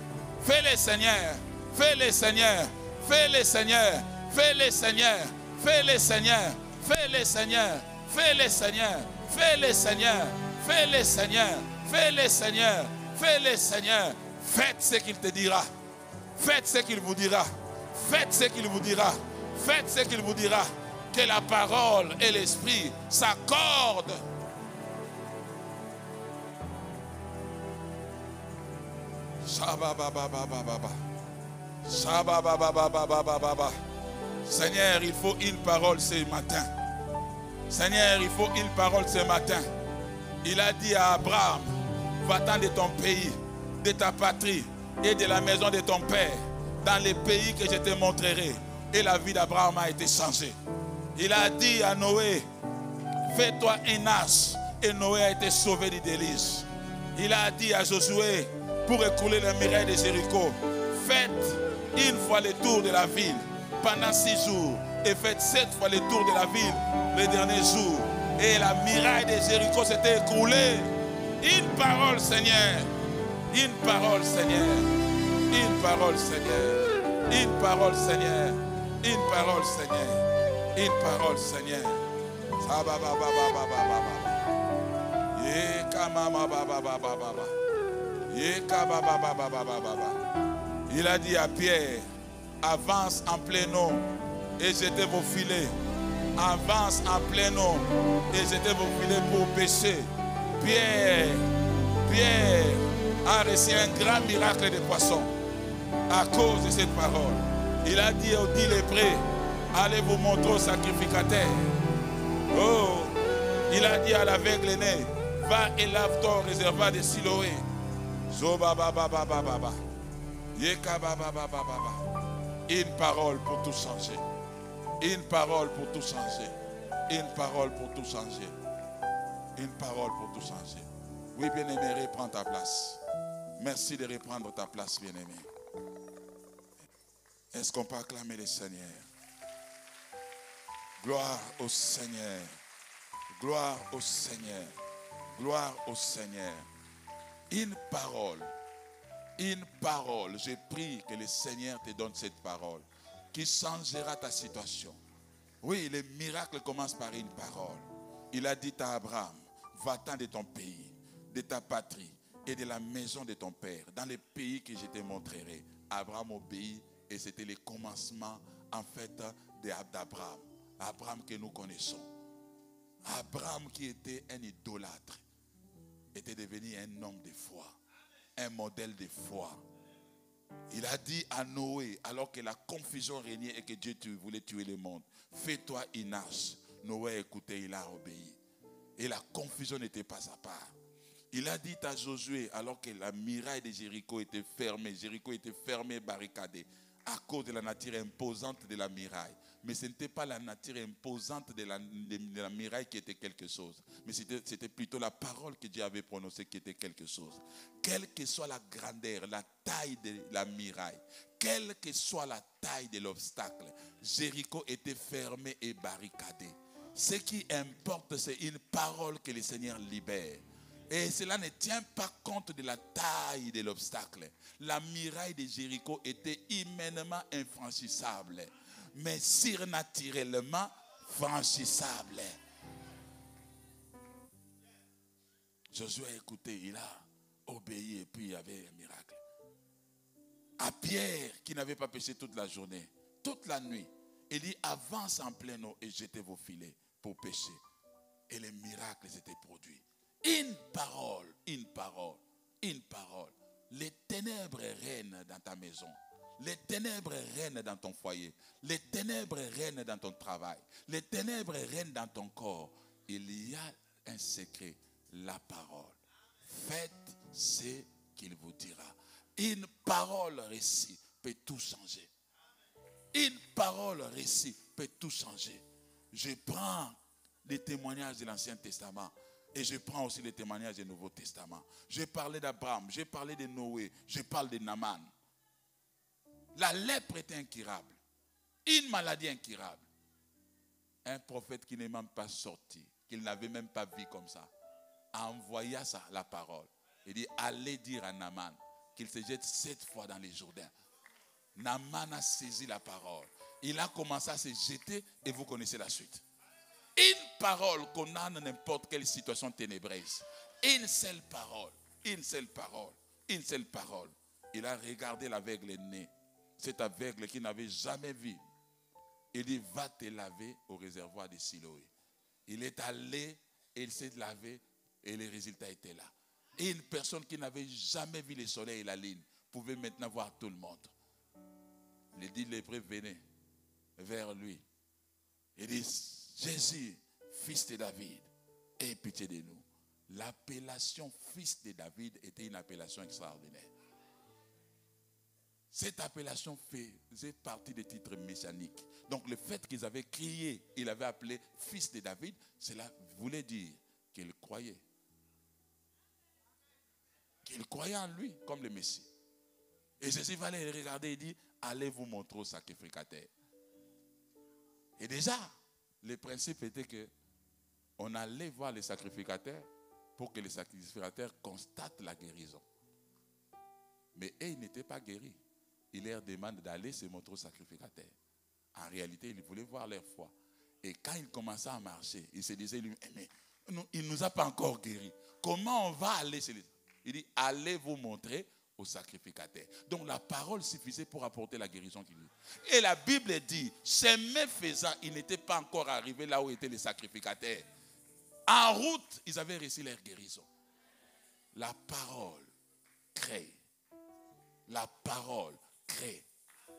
fais-le Seigneur, fais-le Seigneur, fais-le Seigneur, fais-le Seigneur, fais-le Seigneur, fais-le Seigneur, fais-le Seigneur, fais-le Seigneur, fais-le Seigneur, fais-le Seigneur, fais-le Seigneur. Faites ce qu'il te dira. Faites ce qu'il vous dira. Faites ce qu'il vous dira. Faites ce qu'il vous dira. Que la parole et l'esprit s'accordent. Seigneur, il faut une parole ce matin. Seigneur, il faut une parole ce matin. Il a dit à Abraham, va-t'en de ton pays, de ta patrie et de la maison de ton père, dans les pays que je te montrerai. Et la vie d'Abraham a été changée. Il a dit à Noé, fais-toi un âge. Et Noé a été sauvé du déluge. Il a dit à Josué, pour écouler la muraille de Jéricho, faites une fois le tour de la ville pendant 6 jours. Et faites 7 fois le tour de la ville le dernier jour. Et la muraille de Jéricho s'était écroulée. Une parole, Seigneur. Une parole, Seigneur. Une parole, Seigneur. Une parole, Seigneur. Une parole, Seigneur. Une parole, Seigneur. Il a dit à Pierre, avance en plein eau et jetez vos filets. Avance en plein eau et jetez vos filets pour pêcher. Pierre a reçu un grand miracle de poissons à cause de cette parole. Il a dit aux 10 lépreux, allez vous montrer au sacrificateur. Oh, il a dit à l'aveugle né, va et lave-toi au réservoir de Siloé. Une parole pour tout changer. Une parole pour tout changer. Une parole pour tout changer. Une parole pour tout changer. Oui, bien-aimé, reprends ta place. Merci de reprendre ta place, bien-aimé. Est-ce qu'on peut acclamer le Seigneur? Gloire au Seigneur. Gloire au Seigneur. Gloire au Seigneur. Une parole. Une parole. Je prie que le Seigneur te donne cette parole qui changera ta situation. Oui, le miracle commence par une parole. Il a dit à Abraham, va-t'en de ton pays, de ta patrie et de la maison de ton père, dans les pays que je te montrerai. Abraham obéit et c'était le commencement en fait d'Abraham. Abraham que nous connaissons. Abraham qui était un idolâtre était devenu un homme de foi, un modèle de foi. Il a dit à Noé, alors que la confusion régnait et que Dieu voulait tuer le monde, fais-toi une arche. Noé a écouté, il a obéi. Et la confusion n'était pas à part. Il a dit à Josué, alors que la muraille de Jéricho était fermée, barricadée, à cause de la nature imposante de la muraille. Mais ce n'était pas la nature imposante de la muraille qui était quelque chose. Mais c'était plutôt la parole que Dieu avait prononcée qui était quelque chose. Quelle que soit la grandeur, la taille de la muraille, quelle que soit la taille de l'obstacle, Jéricho était fermé et barricadé. Ce qui importe, c'est une parole que le Seigneur libère. Et cela ne tient pas compte de la taille de l'obstacle. La muraille de Jéricho était humainement infranchissable, mais surnaturellement franchissable. Josué a écouté, il a obéi et puis il y avait un miracle. À Pierre, qui n'avait pas péché toute la journée, toute la nuit, il dit, avance en pleine eau et jetez vos filets pour pêcher. Et les miracles étaient produits. Une parole, une parole, une parole. Les ténèbres règnent dans ta maison. Les ténèbres règnent dans ton foyer. Les ténèbres règnent dans ton travail. Les ténèbres règnent dans ton corps. Il y a un secret, la parole. Faites ce qu'il vous dira. Une parole récit peut tout changer. Une parole récit peut tout changer. Je prends les témoignages de l'Ancien Testament et je prends aussi les témoignages du Nouveau Testament. J'ai parlé d'Abraham, j'ai parlé de Noé, je parle de Naaman. La lèpre était incurable. Une maladie incurable. Un prophète qui n'est même pas sorti, qu'il n'avait même pas vu comme ça, a envoyé la parole. Il dit, allez dire à Naaman qu'il se jette 7 fois dans les Jourdains. Naaman a saisi la parole. Il a commencé à se jeter et vous connaissez la suite. Une parole qu'on a dans n'importe quelle situation ténébreuse. Une seule parole. Une seule parole. Une seule parole. Il a regardé l'aveugle né. Cet aveugle qui n'avait jamais vu. Il dit, va te laver au réservoir de Siloé. Il est allé et il s'est lavé et les résultats étaient là. Et une personne qui n'avait jamais vu le soleil et la lune pouvait maintenant voir tout le monde. Les 10 lépreux venaient vers lui. Ils disent, Jésus, fils de David, aie pitié de nous. L'appellation fils de David était une appellation extraordinaire. Cette appellation faisait partie des titres messianiques. Donc le fait qu'ils avaient crié, ils avaient appelé fils de David, cela voulait dire qu'ils croyaient. Qu'ils croyaient en lui comme le Messie. Et Jésus va les regarder et dit, allez vous montrer au sacrificateur. Et déjà, le principe était que on allait voir les sacrificateurs pour que les sacrificateurs constatent la guérison. Mais eux, ils n'étaient pas guéris. Il leur demande d'aller se montrer au sacrificateur. En réalité, ils voulaient voir leur foi. Et quand ils commençaient à marcher, ils se disaient, mais il ne nous a pas encore guéris. Comment on va aller chez les... Il dit, allez vous montrer au sacrificateur. Donc la parole suffisait pour apporter la guérison qu'il dit. Et la Bible dit, chemin faisant, ils n'étaient pas encore arrivés là où étaient les sacrificateurs. En route, ils avaient reçu leur guérison. La parole crée. La parole crée.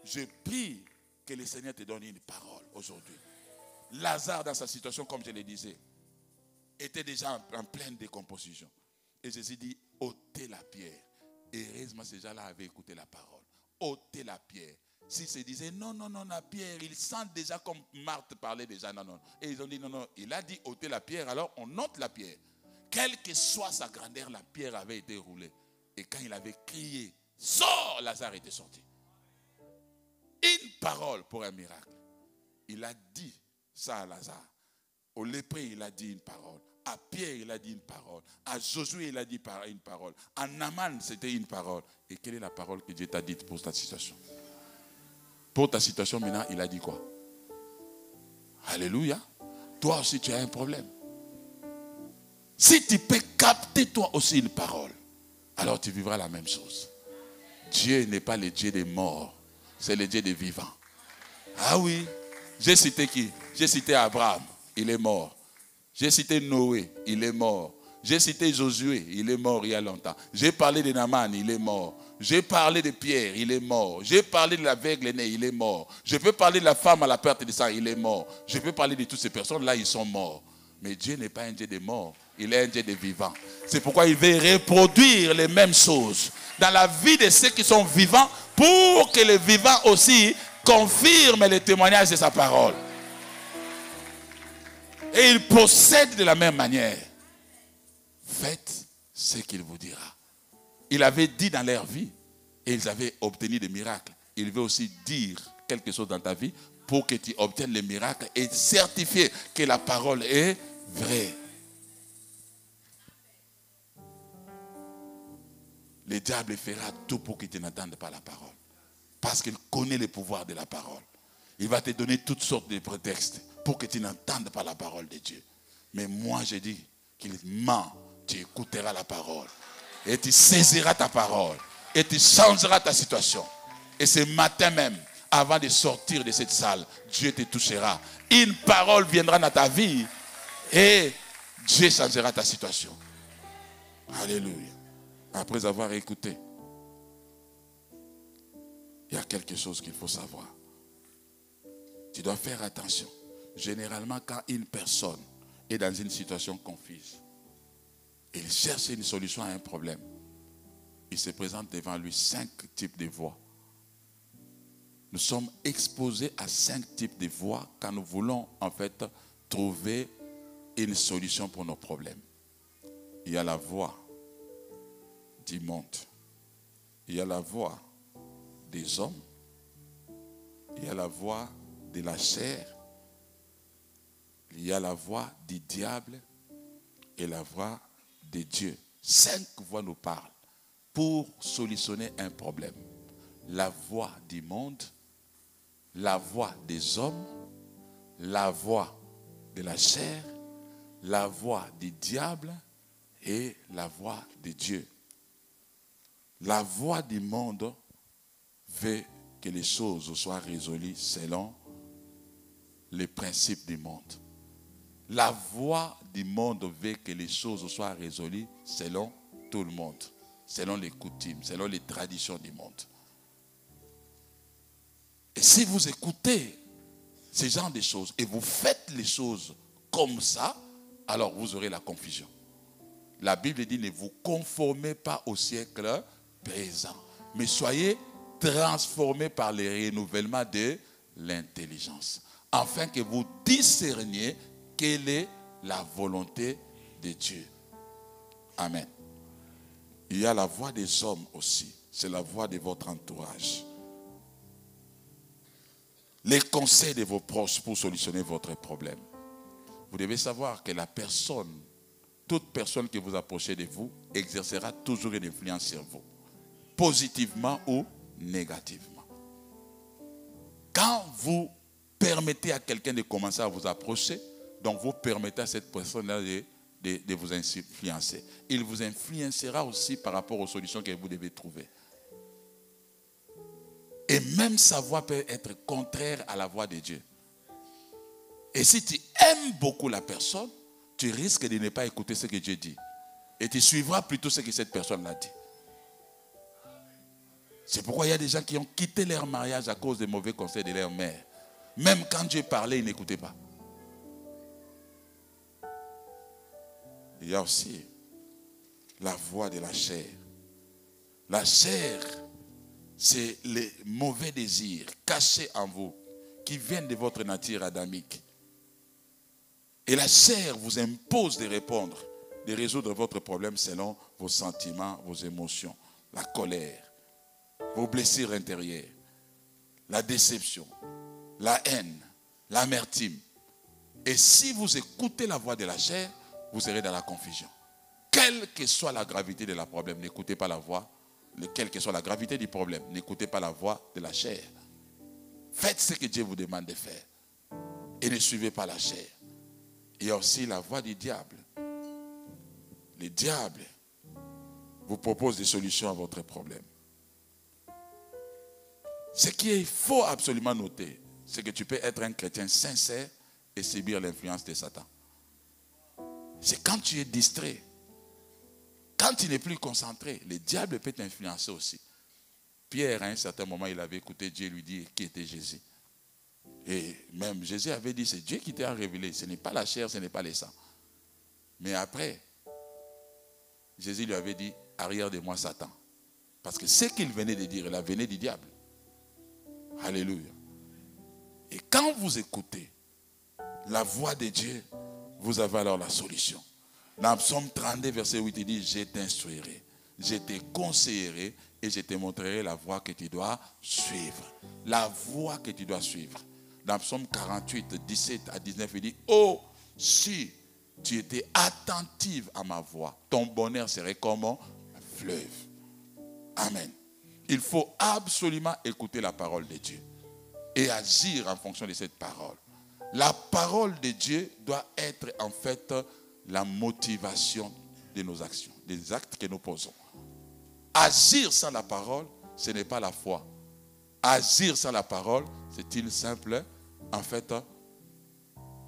Je prie que le Seigneur te donne une parole aujourd'hui. Lazare, dans sa situation, comme je le disais, était déjà en pleine décomposition. Et Jésus dit, ôtez la pierre. Et heureusement, ces gens-là avaient écouté la parole. Ôtez la pierre. S'ils se disaient, non, la pierre, ils sentent déjà comme Marthe parlait déjà, non. Et ils ont dit, non, il a dit ôtez la pierre, alors on ôte la pierre. Quelle que soit sa grandeur, la pierre avait été roulée. Et quand il avait crié, sors, Lazare était sorti. Une parole pour un miracle. Il a dit ça à Lazare. Au lépreux, il a dit une parole. À Pierre, il a dit une parole. À Josué, il a dit une parole. À Naaman, c'était une parole. Et quelle est la parole que Dieu t'a dite pour ta situation? Pour ta situation, maintenant, il a dit quoi? Alléluia. Toi aussi, tu as un problème. Si tu peux capter toi aussi une parole, alors tu vivras la même chose. Dieu n'est pas le Dieu des morts, c'est le Dieu des vivants. Ah oui, j'ai cité qui? J'ai cité Abraham, il est mort. J'ai cité Noé, il est mort. J'ai cité Josué, il est mort il y a longtemps. J'ai parlé de Naaman, il est mort. J'ai parlé de Pierre, il est mort. J'ai parlé de l'aveugle né, il est mort. Je peux parler de la femme à la perte de sang, il est mort. Je peux parler de toutes ces personnes-là, ils sont morts. Mais Dieu n'est pas un Dieu des morts, il est un Dieu des vivants. C'est pourquoi il veut reproduire les mêmes choses dans la vie de ceux qui sont vivants pour que les vivants aussi confirment les témoignages de sa parole. Et il procède de la même manière. Faites ce qu'il vous dira. Il avait dit dans leur vie et ils avaient obtenu des miracles. Il veut aussi dire quelque chose dans ta vie pour que tu obtiennes les miracles et certifier que la parole est vraie. Le diable fera tout pour que tu n'entendes pas la parole. Parce qu'il connaît le pouvoir de la parole. Il va te donner toutes sortes de prétextes pour que tu n'entendes pas la parole de Dieu. Mais moi, je dis qu'il ment. Tu écouteras la parole. Et tu saisiras ta parole. Et tu changeras ta situation. Et ce matin même, avant de sortir de cette salle, Dieu te touchera. Une parole viendra dans ta vie. Et Dieu changera ta situation. Alléluia. Après avoir écouté. il y a quelque chose qu'il faut savoir. Tu dois faire attention. Généralement, quand une personne est dans une situation confuse, il cherche une solution à un problème, il se présente devant lui 5 types de voies. Nous sommes exposés à 5 types de voies quand nous voulons en fait trouver une solution pour nos problèmes. Il y a la voie du monde. Il y a la voie des hommes. Il y a la voie de la chair. Il y a la voie du diable et la voie de Dieu. 5 voies nous parlent pour solutionner un problème. La voie du monde, la voie des hommes, la voie de la chair, la voie du diable et la voie de Dieu. La voie du monde veut que les choses soient résolues selon les principes du monde. La voie du monde veut que les choses soient résolues selon tout le monde, selon les coutumes, selon les traditions du monde. Et si vous écoutez ce genre de choses et vous faites les choses comme ça, alors vous aurez la confusion. La Bible dit, ne vous conformez pas au siècle présent, mais soyez transformés par le renouvellement de l'intelligence, afin que vous discerniez quelle est la volonté de Dieu. Amen. Il y a la voix des hommes aussi. C'est la voix de votre entourage. Les conseils de vos proches pour solutionner votre problème. Vous devez savoir que la personne, toute personne qui vous approchez de vous, exercera toujours une influence sur vous. Positivement ou négativement. Quand vous permettez à quelqu'un de commencer à vous approcher, donc vous permettez à cette personne-là de vous influencer. Il vous influencera aussi par rapport aux solutions que vous devez trouver. Et même sa voix peut être contraire à la voix de Dieu. Et si tu aimes beaucoup la personne, tu risques de ne pas écouter ce que Dieu dit. Et tu suivras plutôt ce que cette personne a dit. C'est pourquoi il y a des gens qui ont quitté leur mariage à cause des mauvais conseils de leur mère. Même quand Dieu parlait, ils n'écoutaient pas. Il y a aussi la voix de la chair. La chair, c'est les mauvais désirs cachés en vous, qui viennent de votre nature adamique. Et la chair vous impose de répondre, de résoudre votre problème selon vos sentiments, vos émotions, la colère, vos blessures intérieures, la déception, la haine, l'amertume. Et si vous écoutez la voix de la chair, vous serez dans la confusion. Quelle que soit la gravité de la problème, n'écoutez pas la voix. Quelle que soit la gravité du problème, n'écoutez pas la voix de la chair. Faites ce que Dieu vous demande de faire. Et ne suivez pas la chair. Il y a aussi la voix du diable. Le diable vous propose des solutions à votre problème. Ce qu'il faut absolument noter, c'est que tu peux être un chrétien sincère et subir l'influence de Satan. C'est quand tu es distrait, quand tu n'es plus concentré, le diable peut t'influencer aussi. Pierre, à un certain moment, il avait écouté Dieu lui dire qui était Jésus. Et même Jésus avait dit, c'est Dieu qui t'a révélé. Ce n'est pas la chair, ce n'est pas le sang. Mais après, Jésus lui avait dit, arrière de moi Satan. Parce que ce qu'il venait de dire, il venait du diable. Alléluia. Et quand vous écoutez la voix de Dieu, vous avez alors la solution. Dans Psaume 32, verset 8, il dit, je t'instruirai, je te conseillerai et je te montrerai la voie que tu dois suivre. La voie que tu dois suivre. Dans Psaume 48, 17 à 19, il dit, oh, si tu étais attentive à ma voix, ton bonheur serait comme un fleuve. Amen. Il faut absolument écouter la parole de Dieu et agir en fonction de cette parole. La parole de Dieu doit être en fait la motivation de nos actions, des actes que nous posons. Agir sans la parole, ce n'est pas la foi. Agir sans la parole, c'est une simple, en fait,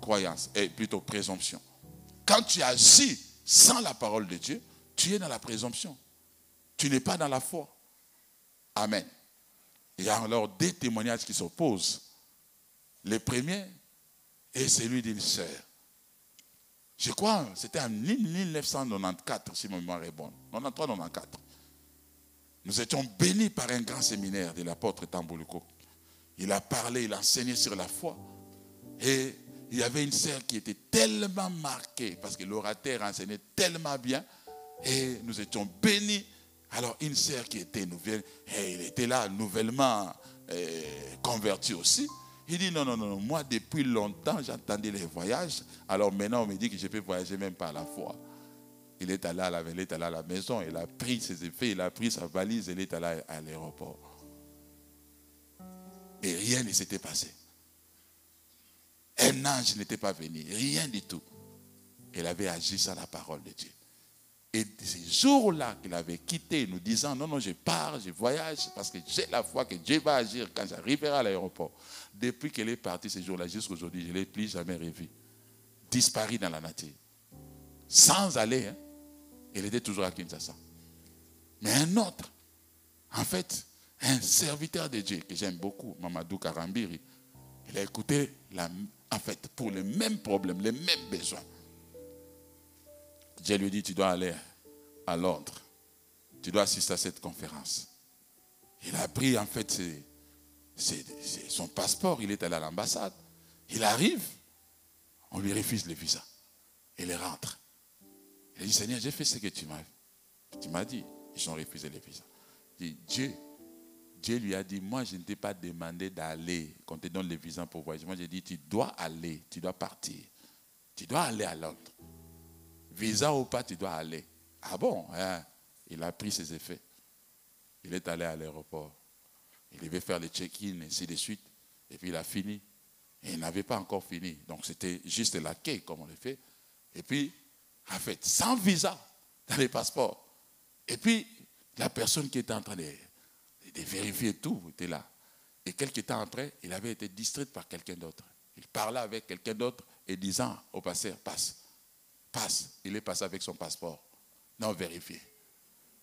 croyance, et plutôt présomption. Quand tu agis sans la parole de Dieu, tu es dans la présomption. Tu n'es pas dans la foi. Amen. Il y a alors deux témoignages qui s'opposent. Le premier est celui d'une sœur. Je crois c'était en 1994, si ma mémoire est bonne. 93-94. Nous étions bénis par un grand séminaire de l'apôtre Tamboulouko. Il a parlé, il a enseigné sur la foi. Et il y avait une sœur qui était tellement marquée, parce que l'orateur enseignait tellement bien. Et nous étions bénis. Alors une sœur qui était nouvelle, et il était là nouvellement converti aussi. Il dit non, moi depuis longtemps j'attendais les voyages. Alors maintenant on me dit que je peux voyager même par la foi. Il est allé à la maison, il a pris ses effets, il a pris sa valise, il est allé à l'aéroport. Et rien ne s'était passé. Un ange n'était pas venu, rien du tout. Il avait agi sur la parole de Dieu. Et ces jours-là qu'il avait quitté, nous disant, non, je pars, je voyage, parce que j'ai la foi que Dieu va agir quand j'arriverai à l'aéroport. Depuis qu'elle est partie ces jours-là, jusqu'à aujourd'hui, je ne l'ai plus jamais revu. Disparu dans la nature. Sans aller, hein. Elle était toujours à Kinshasa. Mais un autre, en fait, un serviteur de Dieu que j'aime beaucoup, Mamadou Karambiri, il a écouté, en fait, pour les mêmes problèmes, les mêmes besoins. Dieu lui dit, tu dois aller à Londres. Tu dois assister à cette conférence. Il a pris en fait son passeport, il est allé à l'ambassade. Il arrive, on lui refuse le visa. Il rentre. Il a dit, Seigneur, j'ai fait ce que tu m'as dit. Ils ont refusé le visa. Il dit, Dieu lui a dit, moi je ne t'ai pas demandé d'aller, qu'on te donne le visa pour voyager. Moi j'ai dit, tu dois aller, tu dois partir. Tu dois aller à Londres. Visa ou pas, tu dois aller. Ah bon, hein? Il a pris ses effets. Il est allé à l'aéroport. Il devait faire le check-in, ainsi de suite. Et puis il a fini. Et il n'avait pas encore fini. Donc c'était juste la quai, comme on le fait. Et puis, en fait, sans visa dans les passeports. Et puis, la personne qui était en train de vérifier tout était là. Et quelques temps après, il avait été distrait par quelqu'un d'autre. Il parlait avec quelqu'un d'autre et disant au passeur, passe. Il est passé avec son passeport. Non vérifié.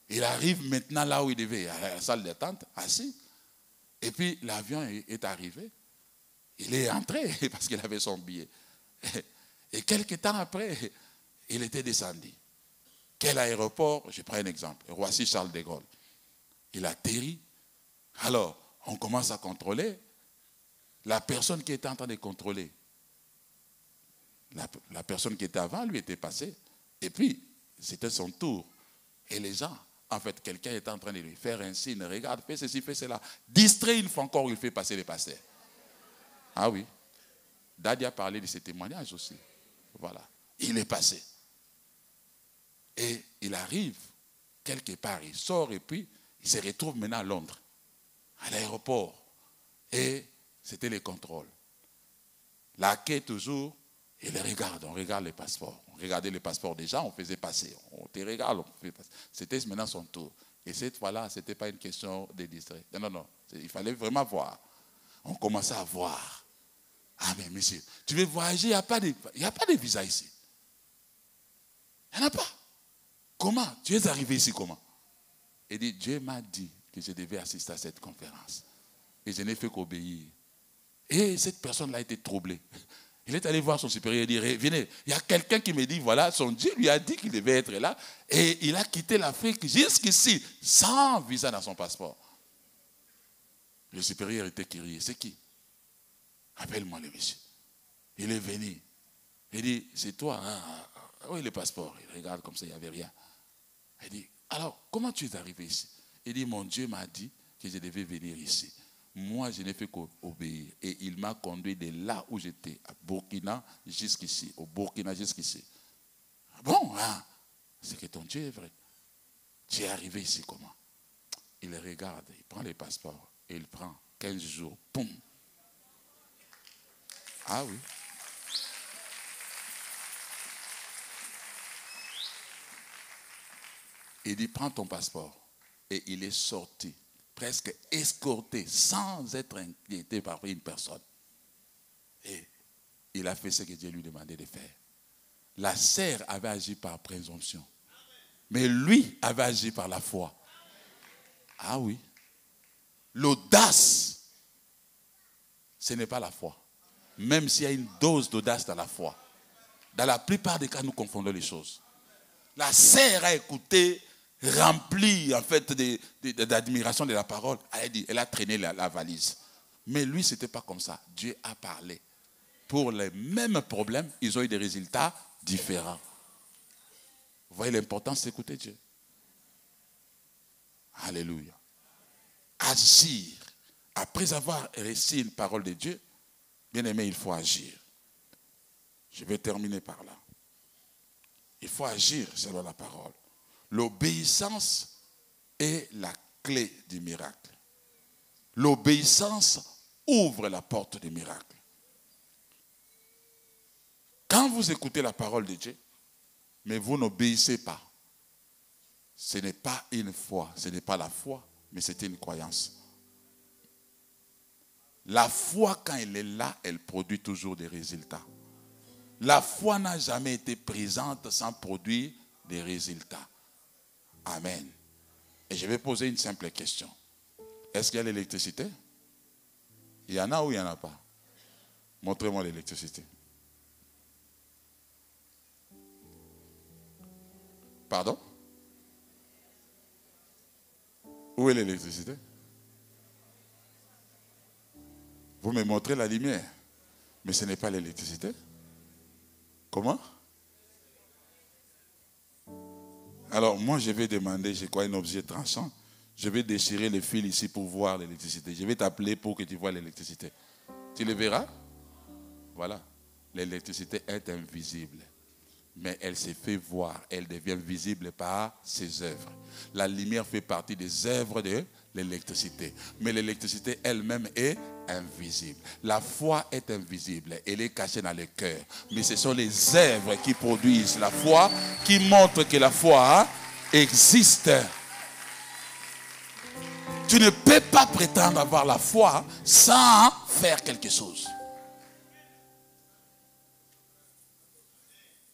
Il arrive maintenant là où il devait, à la salle d'attente, assis. Et puis l'avion est arrivé. Il est entré parce qu'il avait son billet. Et quelques temps après, il était descendu. Quel aéroport? Je prends un exemple. Roissy-Charles de Gaulle. Il atterrit. Alors, on commence à contrôler. La personne qui était en train de contrôler, la personne qui était avant lui était passée. Et puis, c'était son tour. Et les gens, en fait, quelqu'un était en train de lui faire un signe. Regarde, fais ceci, fais cela. Distrait une fois encore, il fait passer les passeurs. Ah oui. Daddy a parlé de ce témoignage aussi. Voilà. Il est passé. Et il arrive quelque part, il sort et puis il se retrouve maintenant à Londres, à l'aéroport. Et c'était les contrôles. La quai toujours. Et on regarde les passeports. On regardait les passeports déjà, on faisait passer. On te regarde, on faisait passer. C'était maintenant son tour. Et cette fois-là, ce n'était pas une question de distrait. Non. Il fallait vraiment voir. On commençait à voir. Ah mais monsieur, tu veux voyager, il n'y a pas de visa ici. Il n'y en a pas. Comment? Tu es arrivé ici comment? Il dit, Dieu m'a dit que je devais assister à cette conférence. Et je n'ai fait qu'obéir. Et cette personne-là a été troublée. Il est allé voir son supérieur et dit, venez, il y a quelqu'un qui me dit, voilà, son Dieu lui a dit qu'il devait être là. Et il a quitté l'Afrique jusqu'ici, sans visa dans son passeport. Le supérieur était curieux. C'est qui? Appelle-moi le monsieur. Il est venu. Il dit, c'est toi, hein? Oui, le passeport. Il regarde comme ça, il n'y avait rien. Il dit, alors, comment tu es arrivé ici? Il dit, mon Dieu m'a dit que je devais venir ici. Moi, je n'ai fait qu'obéir. Et il m'a conduit de là où j'étais, à Burkina jusqu'ici. Au Burkina jusqu'ici. Bon, hein? C'est que ton Dieu est vrai. Tu es arrivé ici comment? Il regarde, il prend les passeports. Et il prend 15 jours. Poum! Ah oui. Il dit, prends ton passeport. Et il est sorti, presque escorté, sans être inquiété par une personne. Et il a fait ce que Dieu lui demandait de faire. La sœur avait agi par présomption. Mais lui avait agi par la foi. Ah oui. L'audace, ce n'est pas la foi. Même s'il y a une dose d'audace dans la foi. Dans la plupart des cas, nous confondons les choses. La sœur a écouté, remplie en fait d'admiration de la parole. Elle a traîné la valise. Mais lui, ce n'était pas comme ça. Dieu a parlé. Pour les mêmes problèmes, ils ont eu des résultats différents. Vous voyez l'importance d'écouter Dieu. Alléluia. Agir. Après avoir reçu une parole de Dieu, bien aimé, il faut agir. Je vais terminer par là. Il faut agir selon la parole. L'obéissance est la clé du miracle. L'obéissance ouvre la porte du miracle. Quand vous écoutez la parole de Dieu, mais vous n'obéissez pas, ce n'est pas une foi, ce n'est pas la foi, mais c'est une croyance. La foi, quand elle est là, elle produit toujours des résultats. La foi n'a jamais été présente sans produire des résultats. Amen. Et je vais poser une simple question. Est-ce qu'il y a l'électricité? Il y en a ou il n'y en a pas? Montrez-moi l'électricité. Pardon? Où est l'électricité? Vous me montrez la lumière, mais ce n'est pas l'électricité. Comment? Alors, moi, je vais demander, je crois, un objet tranchant. Je vais déchirer le fil ici pour voir l'électricité. Je vais t'appeler pour que tu vois l'électricité. Tu le verras? Voilà. L'électricité est invisible. Mais elle se fait voir. Elle devient visible par ses œuvres. La lumière fait partie des œuvres de l'électricité. Mais l'électricité elle-même est invisible. La foi est invisible. Elle est cachée dans le cœur. Mais ce sont les œuvres qui produisent la foi, qui montrent que la foi existe. Tu ne peux pas prétendre avoir la foi sans faire quelque chose.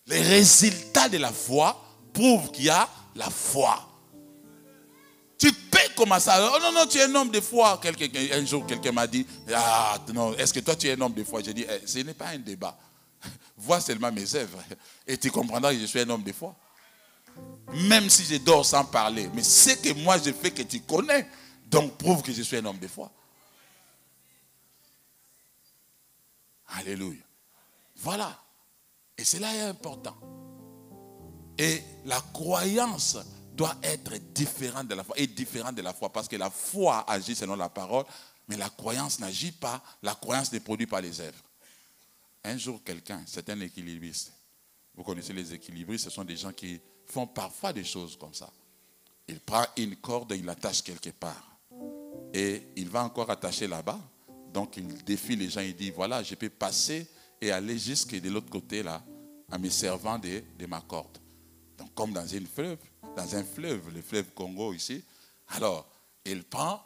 Les résultats de la foi prouvent qu'il y a la foi. Tu peux commencer à... Oh non, tu es un homme de foi. Un jour, quelqu'un m'a dit, ah non, est-ce que toi tu es un homme de foi? J'ai dit, ce n'est pas un débat. Vois seulement mes œuvres. Et tu comprendras que je suis un homme de foi. Même si je dors sans parler. Mais ce que moi je fais que tu connais, donc prouve que je suis un homme de foi. Alléluia. Voilà. Et cela est important. Et la croyance doit être différente de la foi. Et différente de la foi. Parce que la foi agit selon la parole. Mais la croyance n'agit pas. La croyance ne produit pas les œuvres. Un jour, quelqu'un, c'est un équilibriste. Vous connaissez les équilibristes. Ce sont des gens qui font parfois des choses comme ça. Il prend une corde et il l'attache quelque part. Et il va encore attacher là-bas. Donc il défie les gens. Il dit, voilà, je peux passer et aller jusque de l'autre côté là, en me servant de ma corde. Donc comme dans un fleuve, le fleuve Congo ici. Alors, il prend,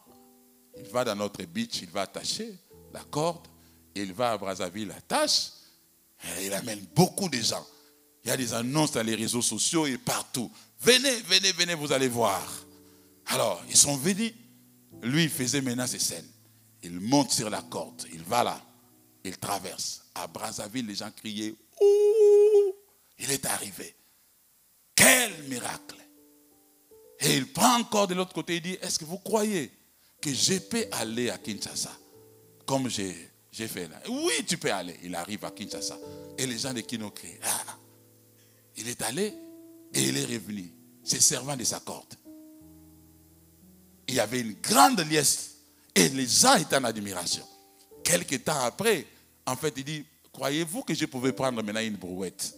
il va dans notre beach, il va attacher la corde, il va à Brazzaville, attache, et il amène beaucoup de gens. Il y a des annonces dans les réseaux sociaux et partout. Venez, venez, venez, vous allez voir. Alors, ils sont venus. Lui, il faisait maintenant ces scènes. Il monte sur la corde, il va là, il traverse. À Brazzaville, les gens criaient, ouh, il est arrivé. Quel miracle! Et il prend encore de l'autre côté, il dit, est-ce que vous croyez que je peux aller à Kinshasa comme j'ai fait là? Oui, tu peux aller. Il arrive à Kinshasa. Et les gens de Kino crient, ah, il est allé et il est revenu, se servant de sa corde. Il y avait une grande liesse et les gens étaient en admiration. Quelque temps après, en fait, il dit, croyez-vous que je pouvais prendre maintenant une brouette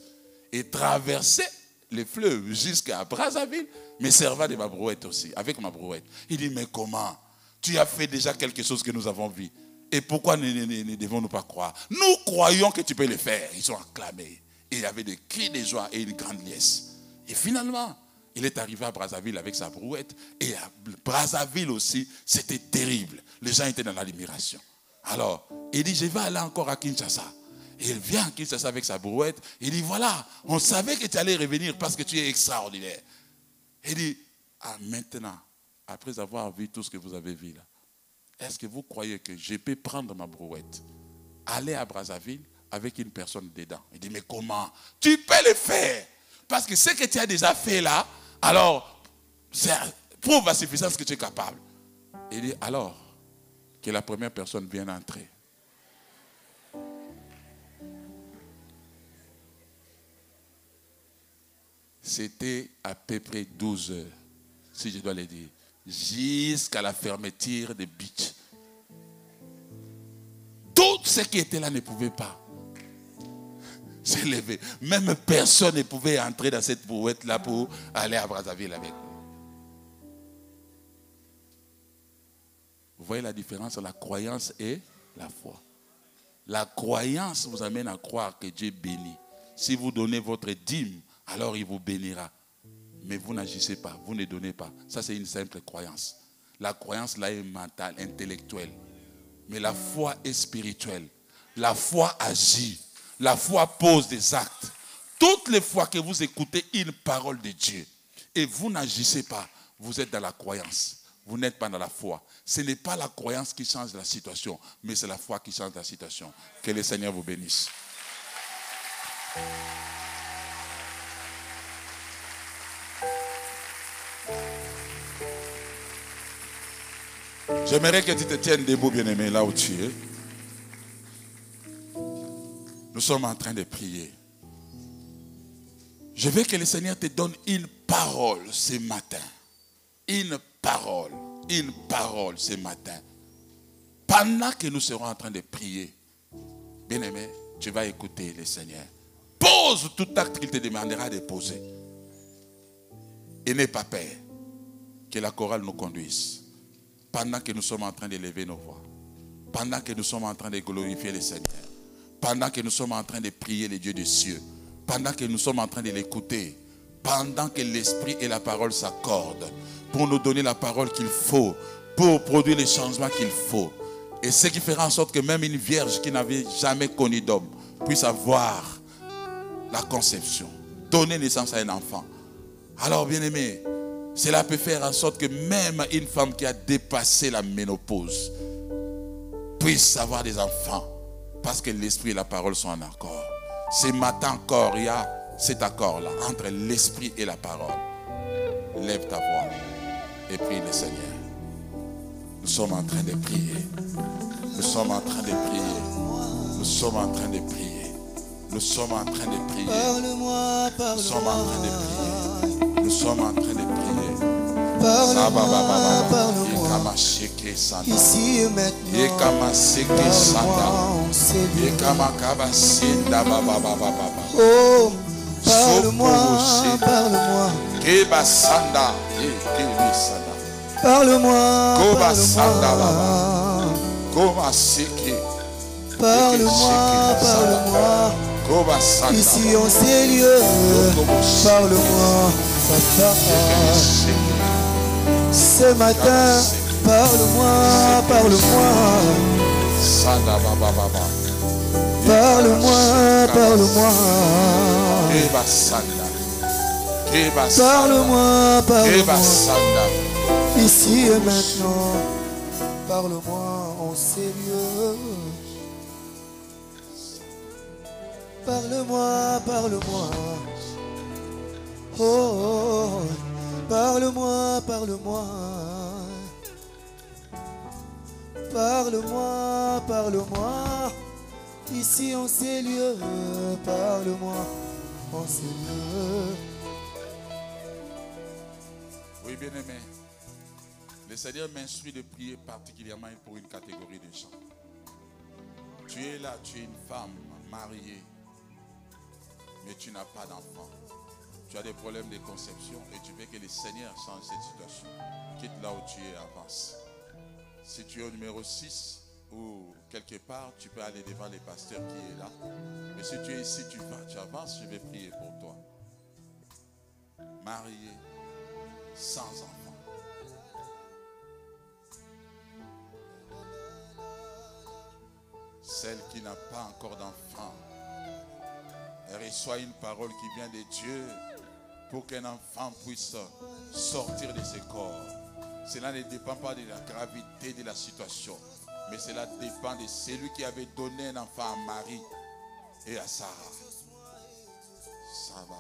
et traverser le fleuve jusqu'à Brazzaville, me servant de ma brouette aussi, avec ma brouette. Il dit, mais comment? Tu as fait déjà quelque chose que nous avons vu. Et pourquoi ne devons-nous pas croire? Nous croyons que tu peux le faire. Ils ont acclamé. Et il y avait des cris de joie et une grande liesse. Et finalement, il est arrivé à Brazzaville avec sa brouette. Et à Brazzaville aussi, c'était terrible. Les gens étaient dans l'admiration. Alors, il dit, je vais aller encore à Kinshasa. Et il vient à Kinshasa avec sa brouette. Il dit, voilà, on savait que tu allais revenir parce que tu es extraordinaire. Il dit, ah, maintenant, après avoir vu tout ce que vous avez vu là, Est-ce que vous croyez que je peux prendre ma brouette, aller à Brazzaville avec une personne dedans? Il dit, mais comment? Tu peux le faire. Parce que ce que tu as déjà fait là, alors, prouve à suffisance que tu es capable. Il dit, alors, que la première personne vienne entrer. C'était à peu près 12 heures, si je dois le dire, jusqu'à la fermeture des beach. Tout ce qui était là ne pouvait pas se lever. Même personne ne pouvait entrer dans cette brouette-là pour aller à Brazzaville avec nous. Vous voyez la différence entre la croyance et la foi. La croyance vous amène à croire que Dieu bénit. Si vous donnez votre dîme, alors il vous bénira. Mais vous n'agissez pas, vous ne donnez pas. Ça, c'est une simple croyance. La croyance là est mentale, intellectuelle. Mais la foi est spirituelle. La foi agit. La foi pose des actes. Toutes les fois que vous écoutez une parole de Dieu et vous n'agissez pas, vous êtes dans la croyance. Vous n'êtes pas dans la foi. Ce n'est pas la croyance qui change la situation, mais c'est la foi qui change la situation. Que le Seigneur vous bénisse. J'aimerais que tu te tiennes debout, bien-aimé, là où tu es. Nous sommes en train de prier. Je veux que le Seigneur te donne une parole ce matin. Une parole ce matin. Pendant que nous serons en train de prier, bien-aimé, tu vas écouter le Seigneur. Pose tout acte qu'il te demandera de poser. Et n'aie pas peur. Que la chorale nous conduise. Pendant que nous sommes en train d'élever nos voix. Pendant que nous sommes en train de glorifier le Seigneur. Pendant que nous sommes en train de prier les dieux des cieux. Pendant que nous sommes en train de l'écouter. Pendant que l'esprit et la parole s'accordent. Pour nous donner la parole qu'il faut. Pour produire les changements qu'il faut. Et ce qui fera en sorte que même une vierge qui n'avait jamais connu d'homme puisse avoir la conception. Donner naissance à un enfant. Alors bien aimé, cela peut faire en sorte que même une femme qui a dépassé la ménopause puisse avoir des enfants. Parce que l'esprit et la parole sont en accord. Ce matin encore, il y a cet accord-là entre l'esprit et la parole. Lève ta voix et prie le Seigneur. Nous sommes en train de prier. Nous sommes en train de prier. Nous sommes en train de prier. Nous sommes en train de prier. Parle-moi, Nous sommes en train de prier. Nous sommes en train de prier. Parle-moi, parle-moi. Ici et maintenant. Parle-moi, oh, parle-moi, parle-moi. Parle-moi, parle-moi. Ici en ces lieux, parle-moi, papa. Ce matin, parle-moi, parle-moi. Parle-moi, parle-moi. Parle-moi, parle-moi. Ici et maintenant, parle-moi en ces lieux. Parle-moi, parle-moi. Oh, oh, parle-moi, parle-moi. Parle-moi, parle-moi. Ici en ces lieux, parle-moi en ces lieux. Oui, bien-aimé. Le Seigneur m'instruit de prier particulièrement pour une catégorie de gens. Tu es là, tu es une femme mariée, mais tu n'as pas d'enfant. Tu as des problèmes de conception et tu veux que le Seigneur change cette situation. Quitte là où tu es, avance. Si tu es au numéro 6 ou quelque part, tu peux aller devant le pasteur qui est là. Mais si tu es ici, tu avances, je vais prier pour toi. Marié, sans enfant. Celle qui n'a pas encore d'enfant, elle reçoit une parole qui vient de Dieu pour qu'un enfant puisse sortir de ses corps. Cela ne dépend pas de la gravité de la situation, mais cela dépend de celui qui avait donné un enfant à Marie et à Sarah. Ça va,